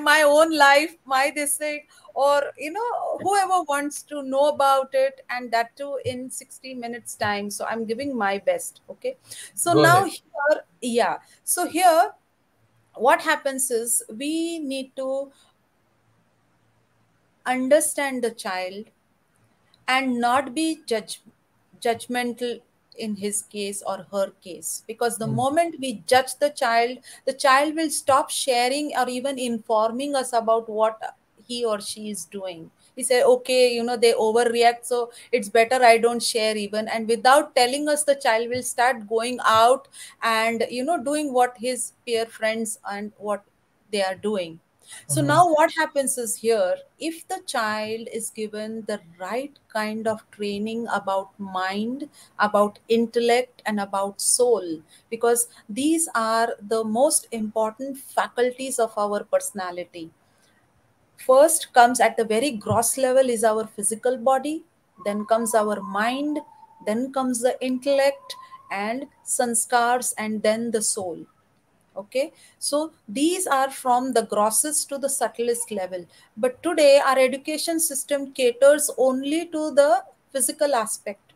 my own life, my this thing, or whoever wants to know about it, and that too in 60 minutes time. So I'm giving my best. Okay, so Go now ahead. here, yeah, so here what happens is we need to understand the child and not be judgmental in his case or her case, because the Mm. moment we judge the child will stop sharing or even informing us about what he or she is doing. He say, okay, they overreact, so it's better I don't share even. And without telling us, the child will start going out and doing what his peer friends and what they are doing. So Mm-hmm. now what happens is, here, if the child is given the right kind of training about mind, about intellect, and about soul, because these are the most important faculties of our personality. First comes at the very gross level is our physical body, then comes our mind, then comes the intellect and sanskars, and then the soul. Okay, so these are from the grossest to the subtlest level. But today our education system caters only to the physical aspect.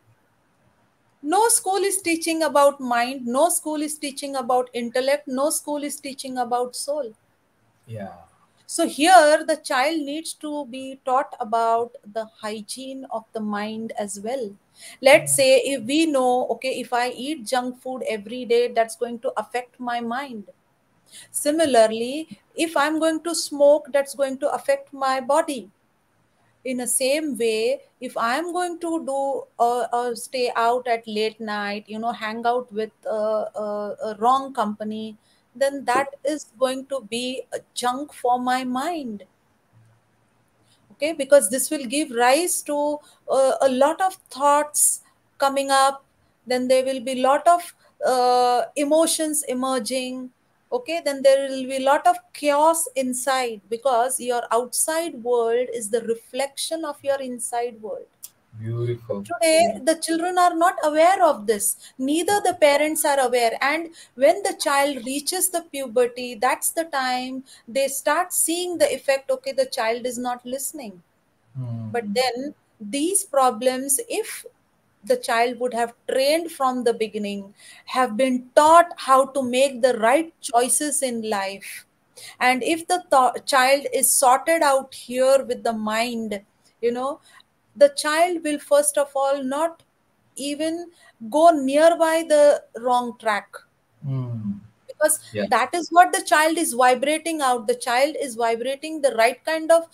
No school is teaching about mind, no school is teaching about intellect, no school is teaching about soul. Yeah. So here the child needs to be taught about the hygiene of the mind as well. Let's say if we know, okay, if I eat junk food every day, that's going to affect my mind. Similarly, if I'm going to smoke, that's going to affect my body. In the same way, if I'm going to do stay out at late night, hang out with a wrong company, then that is going to be a junk for my mind. Okay, because this will give rise to a lot of thoughts coming up. Then there will be lot of emotions emerging. Okay, then there will be a lot of chaos inside, because your outside world is the reflection of your inside world. Beautiful. Today the children are not aware of this, neither the parents are aware. And when the child reaches the puberty, that's the time they start seeing the effect. Okay, the child is not listening. Mm. But then these problems, if the child would have trained from the beginning, have been taught how to make the right choices in life. And if the child is sorted out here with the mind, you know, the child will first of all not even go nearby the wrong track, Mm. because Yeah. that is what the child is vibrating out. The child is vibrating the right kind of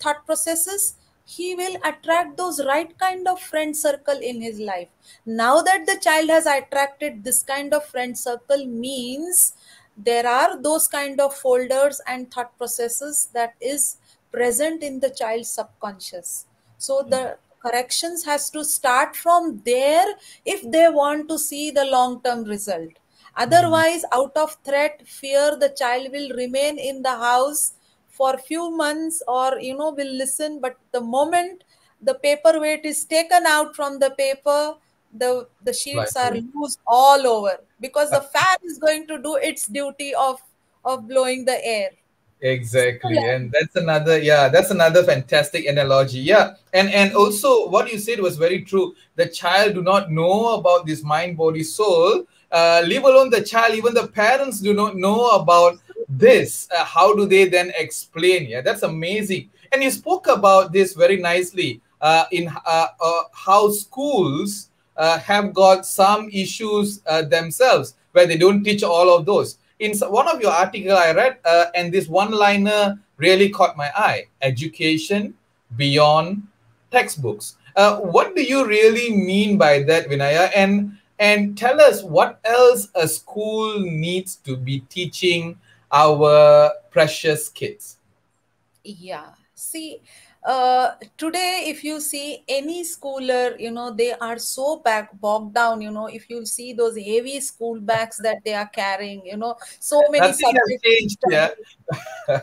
thought processes. He will attract those right kind of friend circle in his life. Now that the child has attracted this kind of friend circle, means there are those kind of folders and thought processes that is present in the child's subconscious. So the corrections has to start from there if they want to see the long term result. Mm. Otherwise, out of threat, fear, the child will remain in the house for few months, or will listen. But the moment the paperweight is taken out from the paper, the Fly sheets are away. loose all over, because the fan is going to do its duty of blowing the air. Exactly. Similar. And that's another fantastic analogy. Yeah. And also what you said was very true. The child do not know about this mind, body, soul. Leave alone the child, even the parents do not know about this. How do they then explain? Yeah, that's amazing. And you spoke about this very nicely in how schools have got some issues themselves where they don't teach all of those. In one of your article I read, and this one liner really caught my eye: education beyond textbooks. What do you really mean by that, Vinaya? And tell us what else a school needs to be teaching our precious kids. Yeah. See, today, if you see any schooler, they are so bogged down. If you see those heavy school bags that they are carrying, so many Nothing has subjects to changed. Yeah. study.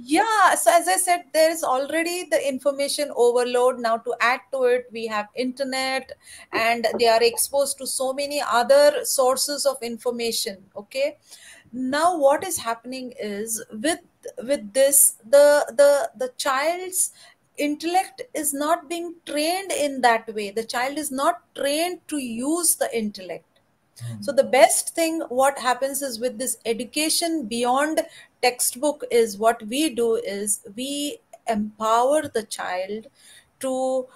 Yeah, so as I said, there is already the information overload. Now to add to it, we have internet, and they are exposed to so many other sources of information. Okay, now what is happening is, with this, the child's intellect is not being trained in that way. The child is not trained to use the intellect. So the best thing what happens is, with this education beyond textbook, is what we do is we empower the child to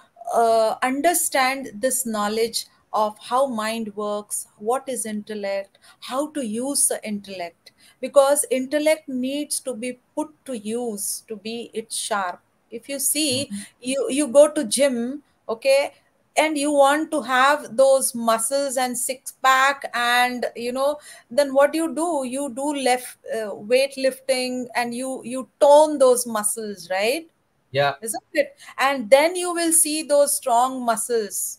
understand this knowledge of how mind works, what is intellect, how to use the intellect, because intellect needs to be put to use to be it sharp. If you see, you go to gym, okay, and you want to have those muscles and six pack, and then what you do left weight lifting, and you tone those muscles, right? Yeah. Isn't it? And then you will see those strong muscles.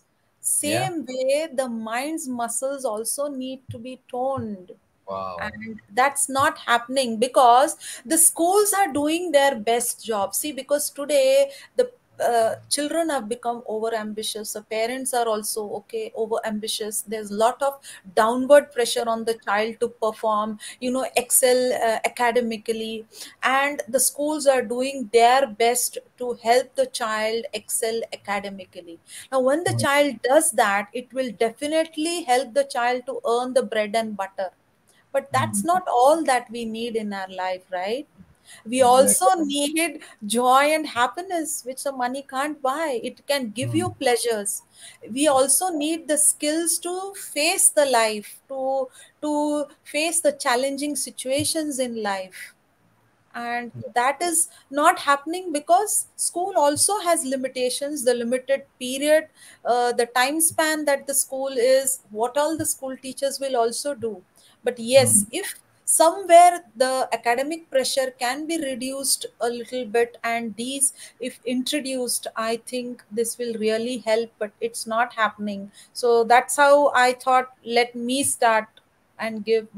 Yeah. Same way, the mind's muscles also need to be toned. Wow. And that's not happening because the schools are doing their best job. See, because today the children have become over ambitious. The parents are also okay over ambitious. There's a lot of downward pressure on the child to perform, excel academically, and the schools are doing their best to help the child excel academically. Now when the child does that, it will definitely help the child to earn the bread and butter. But that's not all that we need in our life, right? We Exactly. also need joy and happiness, which the money can't buy. It can give you pleasures. We also need the skills to face the life, to face the challenging situations in life. And that is not happening because school also has limitations, the limited period, the time span that the school is, what all the school teachers will also do. But yes, if somewhere the academic pressure can be reduced a little bit, and these if introduced, I think this will really help, but it's not happening. So that's how I thought, let me start and give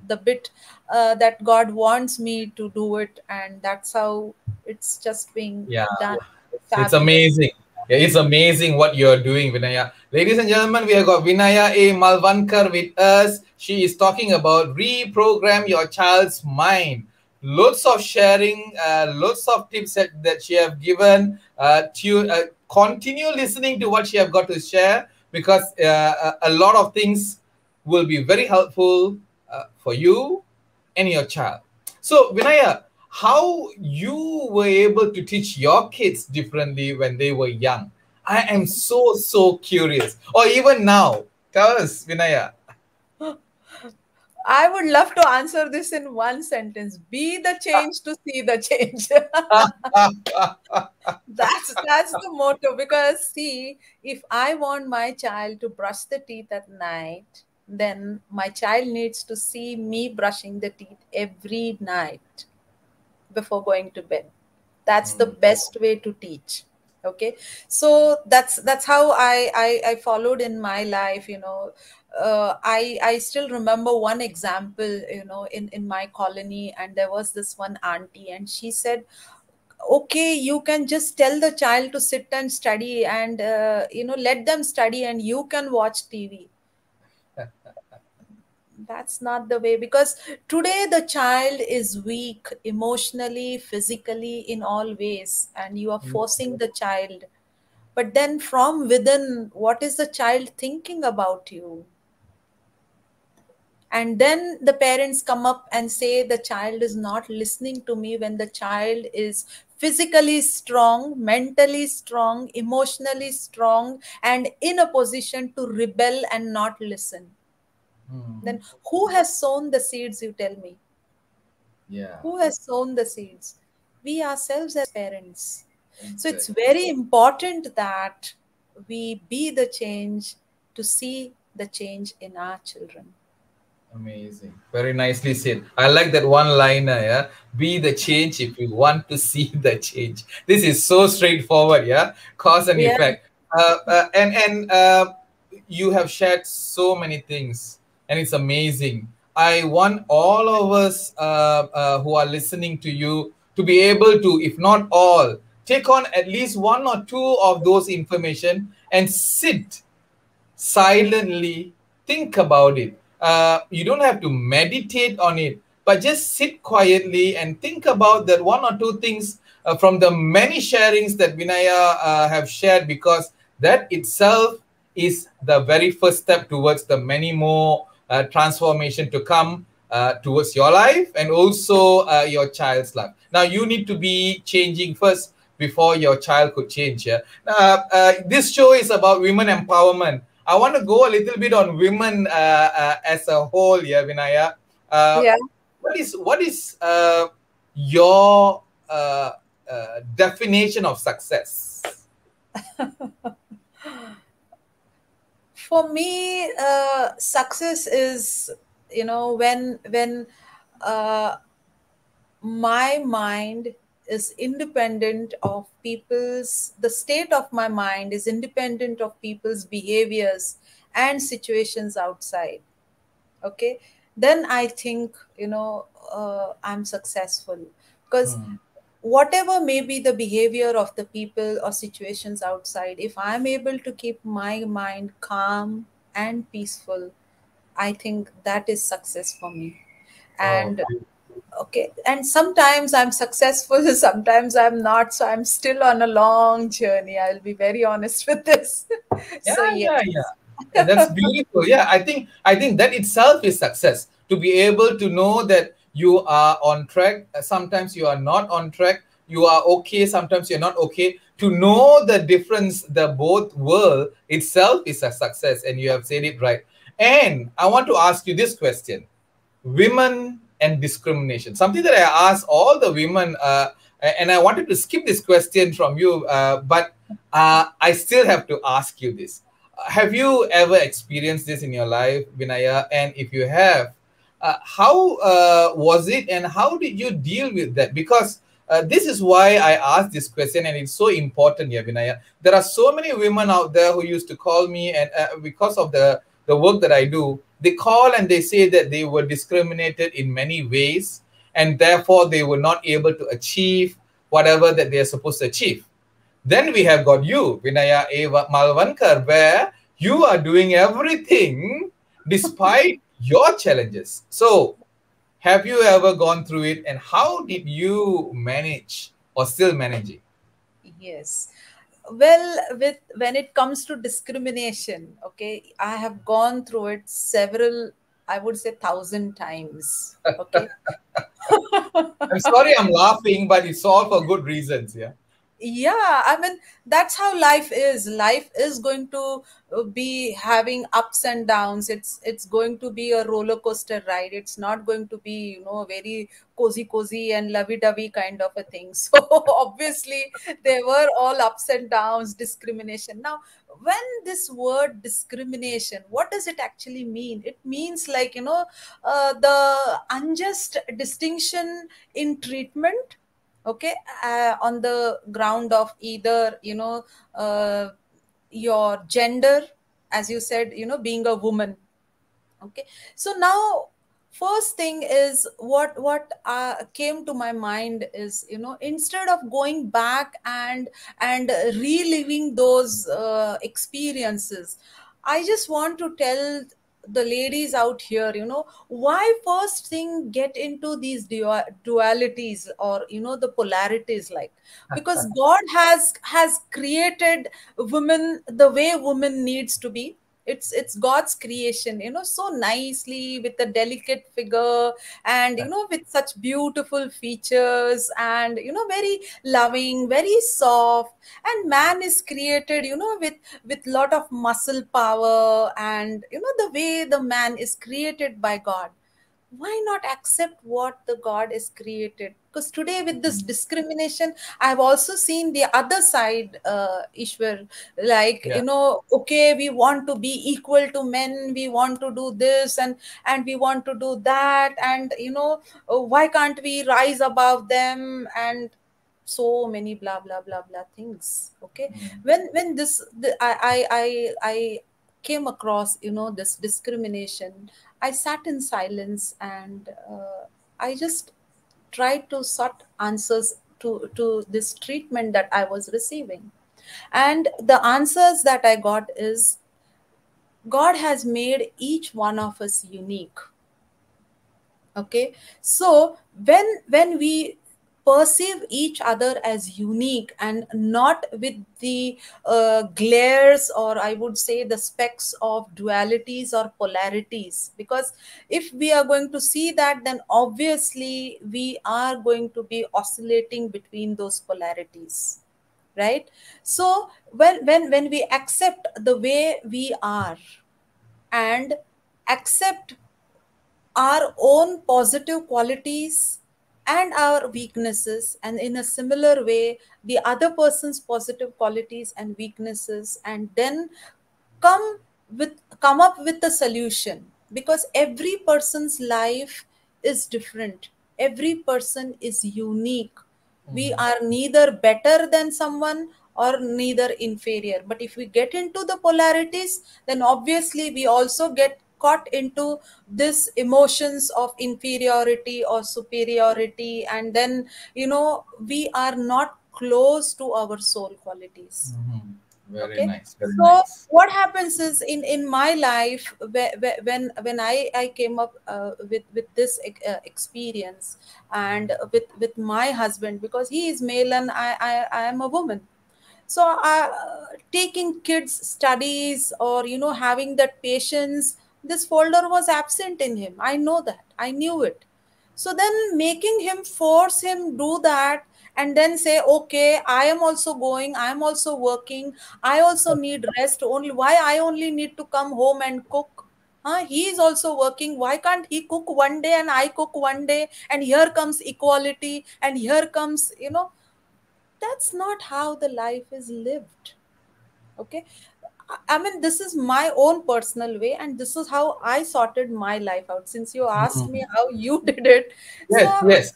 the bit that God wants me to do it, and that's how it's just being Yeah, done. it's Fabulous. amazing. Yeah, it's amazing what you're doing, Vinaya. Ladies and gentlemen, we have got Vinaya A. Malvankar with us. She is talking about reprogram your child's mind. Lots of sharing, lots of tips that she have given. continue listening to what she have got to share, because a lot of things will be very helpful for you and your child. So, Vinaya, how you were able to teach your kids differently when they were young? I am so curious. Or even now, tell us, Vinaya. I would love to answer this in one sentence: be the change to see the change. That's the motto. Because see, if I want my child to brush the teeth at night, then my child needs to see me brushing the teeth every night before going to bed. That's the Mm, best way to teach. Okay, so that's how I followed in my life. I still remember one example, in my colony, and there was this one auntie, and she said, okay, you can just tell the child to sit and study, and let them study, and you can watch TV. That's not the way, because today the child is weak emotionally, physically, in all ways, and you are mm, forcing the child. But then from within, what is the child thinking about you? And then the parents come up and say the child is not listening to me, when the child is physically strong, mentally strong, emotionally strong, and in a position to rebel and not listen. mm. Then who has sown the seeds, you tell me? Yeah, Who has sown the seeds? We ourselves as parents. So it's exactly. very important that we be the change to see the change in our children. Amazing. Very nicely said. I like that one liner, yeah. Be the change if you want to see the change. This is so straightforward, yeah. Cause and Yeah, effect. And you have shared so many things, and it's amazing. I want all of us who are listening to you to be able to, if not all, take on at least one or two of those information and sit silently, think about it. You don't have to meditate on it, but just sit quietly and think about that one or two things from the many sharings that Vinaya have shared, because that itself is the very first step towards the many more transformation to come towards your life and also your child's life. Now, you need to be changing first before your child could change. Yeah? This show is about women empowerment. I want to go a little bit on women as a whole, yeah, Vinaya. Uh, yeah. what is your definition of success? For me, success is, when uh, my mind is independent of people's, the state of my mind is independent of people's behaviors and situations outside. Okay, then I think, I'm successful. Because Hmm. whatever may be the behavior of the people or situations outside, if I'm able to keep my mind calm and peaceful, I think that is success for me. Oh, And okay, and sometimes I'm successful, sometimes I'm not, so I'm still on a long journey, I'll be very honest with this. yeah, So yeah, yeah. yes. Yeah, that's beautiful. Yeah, I think that itself is success. To be able to know that you are on track. Sometimes you are not on track. You are okay. Sometimes you're not okay. To know the difference, the both world itself is a success, and you have said it right. And I want to ask you this question: women and discrimination. Something that I asked all the women, and I wanted to skip this question from you, but I still have to ask you this. Have you ever experienced this in your life, Vinaya? And if you have, how was it, and how did you deal with that? Because this is why I asked this question, and it's so important here, Vinaya. There are so many women out there who used to call me, and because of the work that I do, they call and they say that they were discriminated in many ways, and therefore they were not able to achieve whatever that they are supposed to achieve. Then we have got you, Vinaya Eva Malvankar, where you are doing everything despite your challenges. So, have you ever gone through it, and how did you manage or still manage it? Yes. Well, with when it comes to discrimination, okay, I have gone through it several, I would say 1,000 times. Okay. I'm sorry I'm laughing, but it's all for good reasons. Yeah. Yeah, I mean, that's how life is going to be having ups and downs. It's going to be a roller coaster ride. It's not going to be, very cozy and lovey-dovey kind of a thing. So obviously there were all ups and downs, discrimination. Now, when this word discrimination, what does it actually mean? It means, like, the unjust distinction in treatment, okay, on the ground of either, uh, your gender, as you said, being a woman. Okay. So now, first thing is, what came to my mind is, instead of going back and reliving those experiences, I just want to tell the ladies out here, why first thing get into these dualities, or, the polarities, like, because God has created women the way woman needs to be. It's God's creation, so nicely, with a delicate figure, and, with such beautiful features, and, very loving, very soft. And man is created, with lot of muscle power, and, the way the man is created by God. Why not accept what the God is created? Because today, with this discrimination, I've also seen the other side, Ishwar, like, Yeah. okay, we want to be equal to men, we want to do this, and we want to do that, and, why can't we rise above them, and so many blah blah blah blah things. Okay. When I came across, this discrimination, I sat in silence, and I just tried to sort answers to this treatment that I was receiving. And the answers that I got is, God has made each one of us unique. Okay. So when we perceive each other as unique, and not with the glares, or I would say the specks of dualities or polarities, because if we are going to see that, then obviously we are going to be oscillating between those polarities, right? So when we accept the way we are, and accept our own positive qualities and our weaknesses, and in a similar way, the other person's positive qualities and weaknesses, and then come come up with a solution, because every person's life is different, every person is unique. We are neither better than someone or neither inferior. But if we get into the polarities, then obviously we also get caught into this emotions of inferiority or superiority, and then, we are not close to our soul qualities. Very Okay. nice. Very So nice. what happens is, in my life, when I came up with this experience, and with my husband, because he is male and I am a woman. So taking kids studies, or, having that patience, this folder was absent in him. I know that, I knew it. So then, making him, force him do that, and then say, okay, I am also going, I am also working, I also need rest. Only why I only need to come home and cook? Huh? He is also working. Why can't he cook one day and I cook one day? And here comes equality, and here comes, that's not how the life is lived. Okay. I mean, this is my own personal way, and this is how I sorted my life out. Since you asked me how you did it, so Yes. Yes.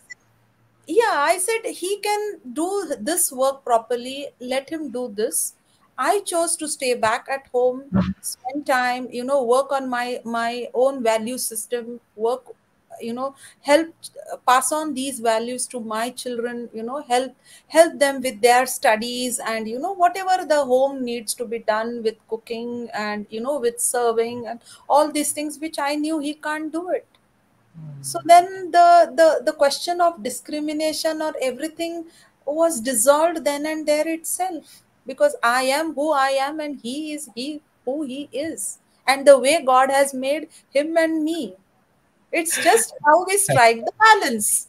yeah, I said he can do this work properly, let him do this. I chose to stay back at home, spend time, work on my own value system, work, help pass on these values to my children, help them with their studies, and, whatever the home needs to be done with cooking, and, with serving, and all these things which I knew he can't do it. So then the question of discrimination or everything was dissolved then and there itself. because I am who I am and he is he who he is. And the way God has made him and me. It's just how we strike the balance.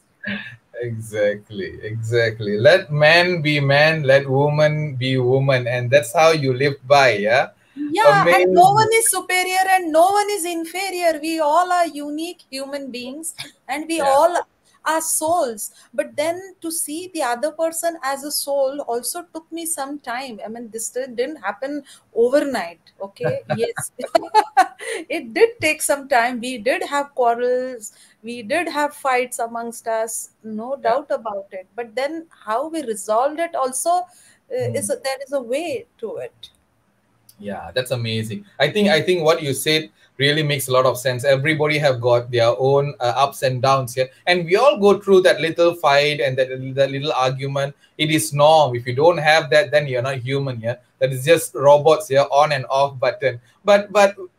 Exactly, exactly. Let man be man, let woman be woman, and that's how you live by, yeah? Yeah, and no one Amazing. is superior and no one is inferior. We all are unique human beings and we Yeah, all are souls. But then to see the other person as a soul also took me some time. I mean, this didn't happen overnight. Okay, yes, it did take some time. We did have quarrels, we did have fights amongst us, no yeah. doubt about it. But then how we resolved it also Mm. there is a way to it. Yeah, that's amazing. I think what you said really makes a lot of sense. Everybody have got their own ups and downs here, and we all go through that little fight and that little argument. It is norm. If you don't have that, then you're not human. Yeah, that is just robots here, on and off button. But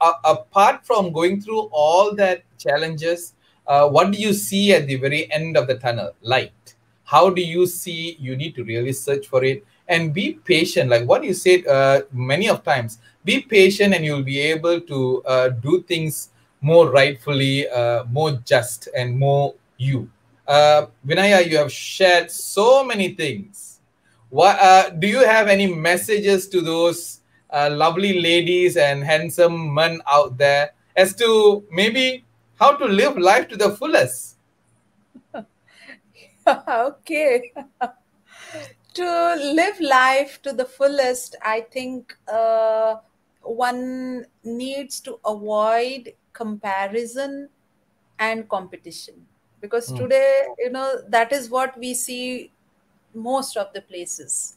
apart from going through all that challenges, what do you see at the very end of the tunnel? Light. How do you see? You need to really search for it and be patient, like what you said many of times. Be patient and you'll be able to do things more rightfully, more just and more you. Vinaya, you have shared so many things. What do you have any messages to those lovely ladies and handsome men out there as to maybe how to live life to the fullest? Okay. To live life to the fullest, I think one needs to avoid comparison and competition, because Mm, today, that is what we see most of the places.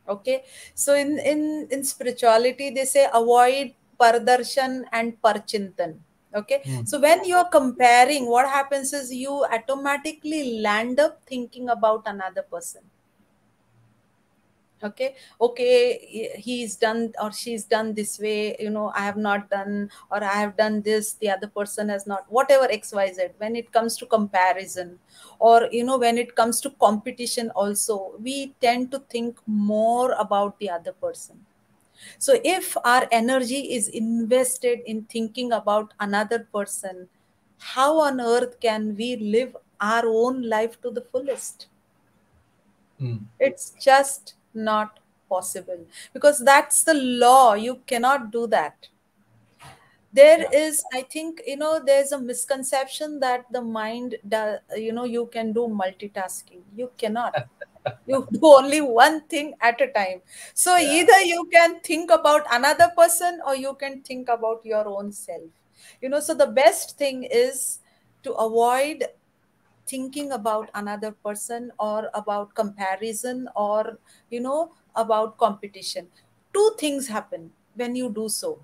Okay, so in spirituality they say avoid pardarshan and parchintan. Okay, mm, so when you are comparing, what happens is you automatically land up thinking about another person. Okay, he's done or she's done this way, I have not done, or I have done this, the other person has not, whatever xyz. When it comes to comparison, or when it comes to competition also, we tend to think more about the other person. So if our energy is invested in thinking about another person, how on earth can we live our own life to the fullest? mm. It's just not possible, because that's the law. You cannot do that. There Yeah. is, I think, there's a misconception that the mind does, you can do multitasking. You cannot. You do only one thing at a time. So Yeah. either you can think about another person or you can think about your own self. So the best thing is to avoid thinking about another person or about comparison or about competition. Two things happen when you do so.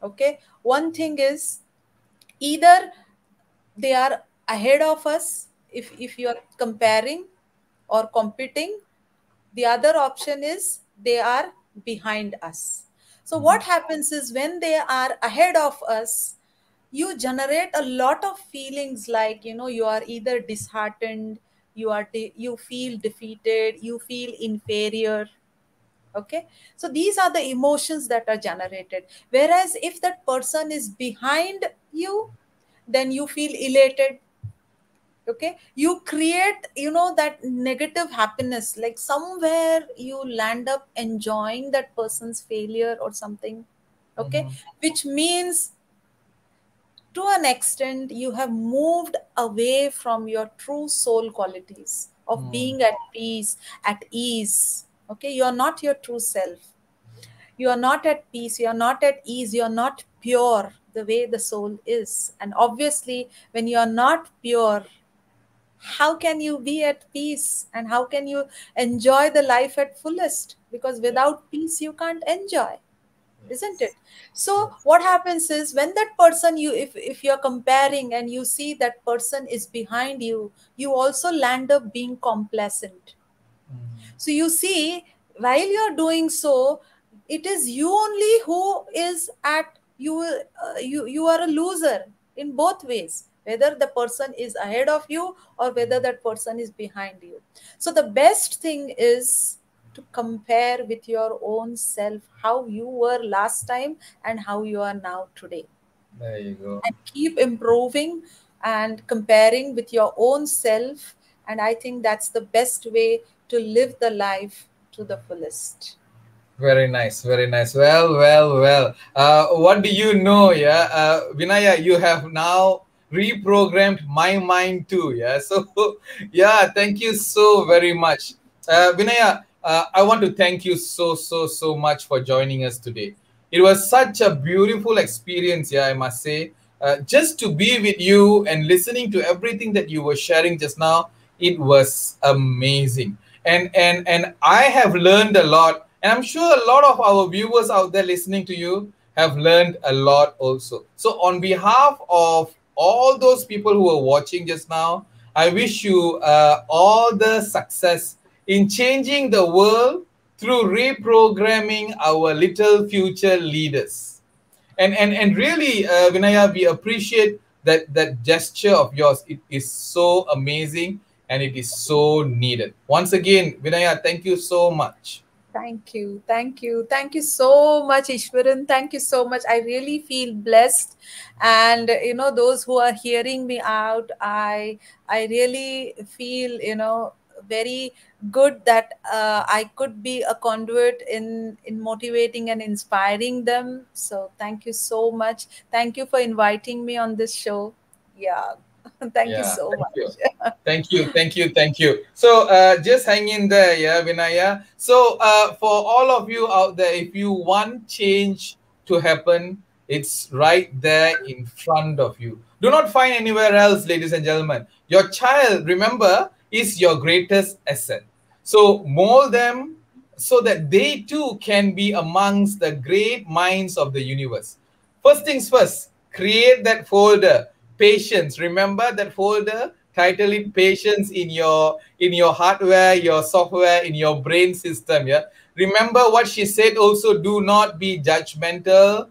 Okay, one thing is either they are ahead of us, if you are comparing or competing. The other option is they are behind us. So Mhm. what happens is when they are ahead of us, you generate a lot of feelings, like you are either disheartened, you feel defeated, you feel inferior. Okay, so these are the emotions that are generated. Whereas if that person is behind you, then you feel elated. Okay, you create that negative happiness, like somewhere you land up enjoying that person's failure or something. Okay, Mhm. which means to an extent you have moved away from your true soul qualities of Mm. being at peace, at ease. Okay, you are not your true self. You are not at peace, you are not at ease, you are not pure the way the soul is. And obviously when you are not pure, how can you be at peace and how can you enjoy the life at fullest? Because Yeah. without peace you can't enjoy, isn't Yes. it? So Yes. what happens is when that person, you if you're comparing and you see that person is behind you, you also land up being complacent. Mm. So you see, while you're doing so, it is you only who is at you. You are a loser in both ways, whether the person is ahead of you or whether that person is behind you. So the best thing is to compare with your own self, how you were last time and how you are now today, There you go. and keep improving and comparing with your own self. And I think that's the best way to live the life to the fullest. Very nice, very nice. Well, well, well. What do you know? Yeah, Vinaya, you have now reprogrammed my mind too. Yeah, so yeah, thank you so very much, Vinaya. I want to thank you so much for joining us today. It was such a beautiful experience. Yeah, I must say, just to be with you and listening to everything that you were sharing just now. It was amazing, and I have learned a lot, and I'm sure a lot of our viewers out there listening to you have learned a lot also. So on behalf of all those people who are watching just now, I wish you all the success in changing the world through reprogramming our little future leaders. And really, Vinaya, we appreciate that gesture of yours. It is so amazing and it is so needed. Once again, Vinaya, thank you so much. Thank you. Thank you. Thank you so much, Ishwaran. Thank you so much. I really feel blessed. And those who are hearing me out, I really feel, very good that I could be a conduit in motivating and inspiring them. So thank you so much. Thank you for inviting me on this show. Yeah. Thank you Yeah, so thank you. much. Thank you, thank you, thank you. So just hang in there, yeah, Vinaya. So for all of you out there, if you want change to happen, it's right there in front of you. Do not find anywhere else, ladies and gentlemen. Your child, remember, is your greatest asset. So mold them so that they too can be amongst the great minds of the universe. First things first, create that folder. Patience. Remember that folder? Title it patience in your hardware, your software, in your brain system. Yeah. Remember what she said also, do not be judgmental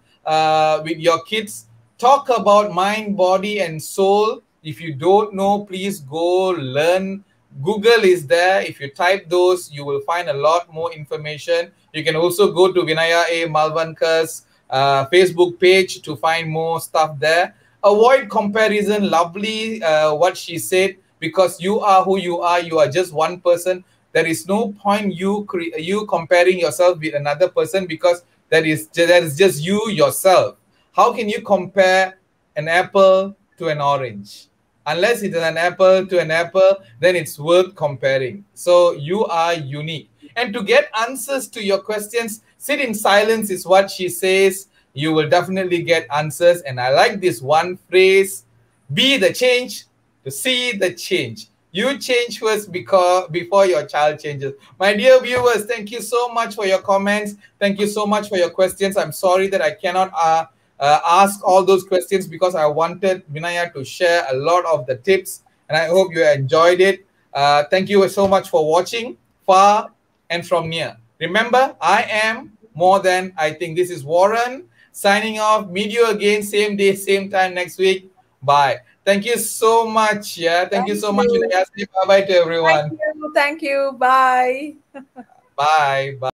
with your kids. Talk about mind, body, and soul. If you don't know, please go learn. Google is there. If you type those, you will find a lot more information. You can also go to Vinaya A. Malvankar's Facebook page to find more stuff there. Avoid comparison. Lovely what she said, because you are who you are. You are just one person. There is no point you comparing yourself with another person, because that is just you yourself. How can you compare an apple to an orange? Unless it is an apple to an apple, then it's worth comparing. So you are unique. And to get answers to your questions, sit in silence is what she says. You will definitely get answers. And I like this one phrase: be the change to see the change. You change first because before your child changes. My dear viewers, thank you so much for your comments. Thank you so much for your questions. I'm sorry that I cannot ask all those questions, because I wanted Vinaya to share a lot of the tips, and I hope you enjoyed it. Thank you so much for watching far and from near. Remember, I am more than I think. This is Waran signing off. Meet you again, same day, same time next week. Bye. Thank you so much. Yeah, thank you Thank so much, you. Vinaya. Say bye bye to Thank everyone. you. Thank you. Bye. Bye. Bye.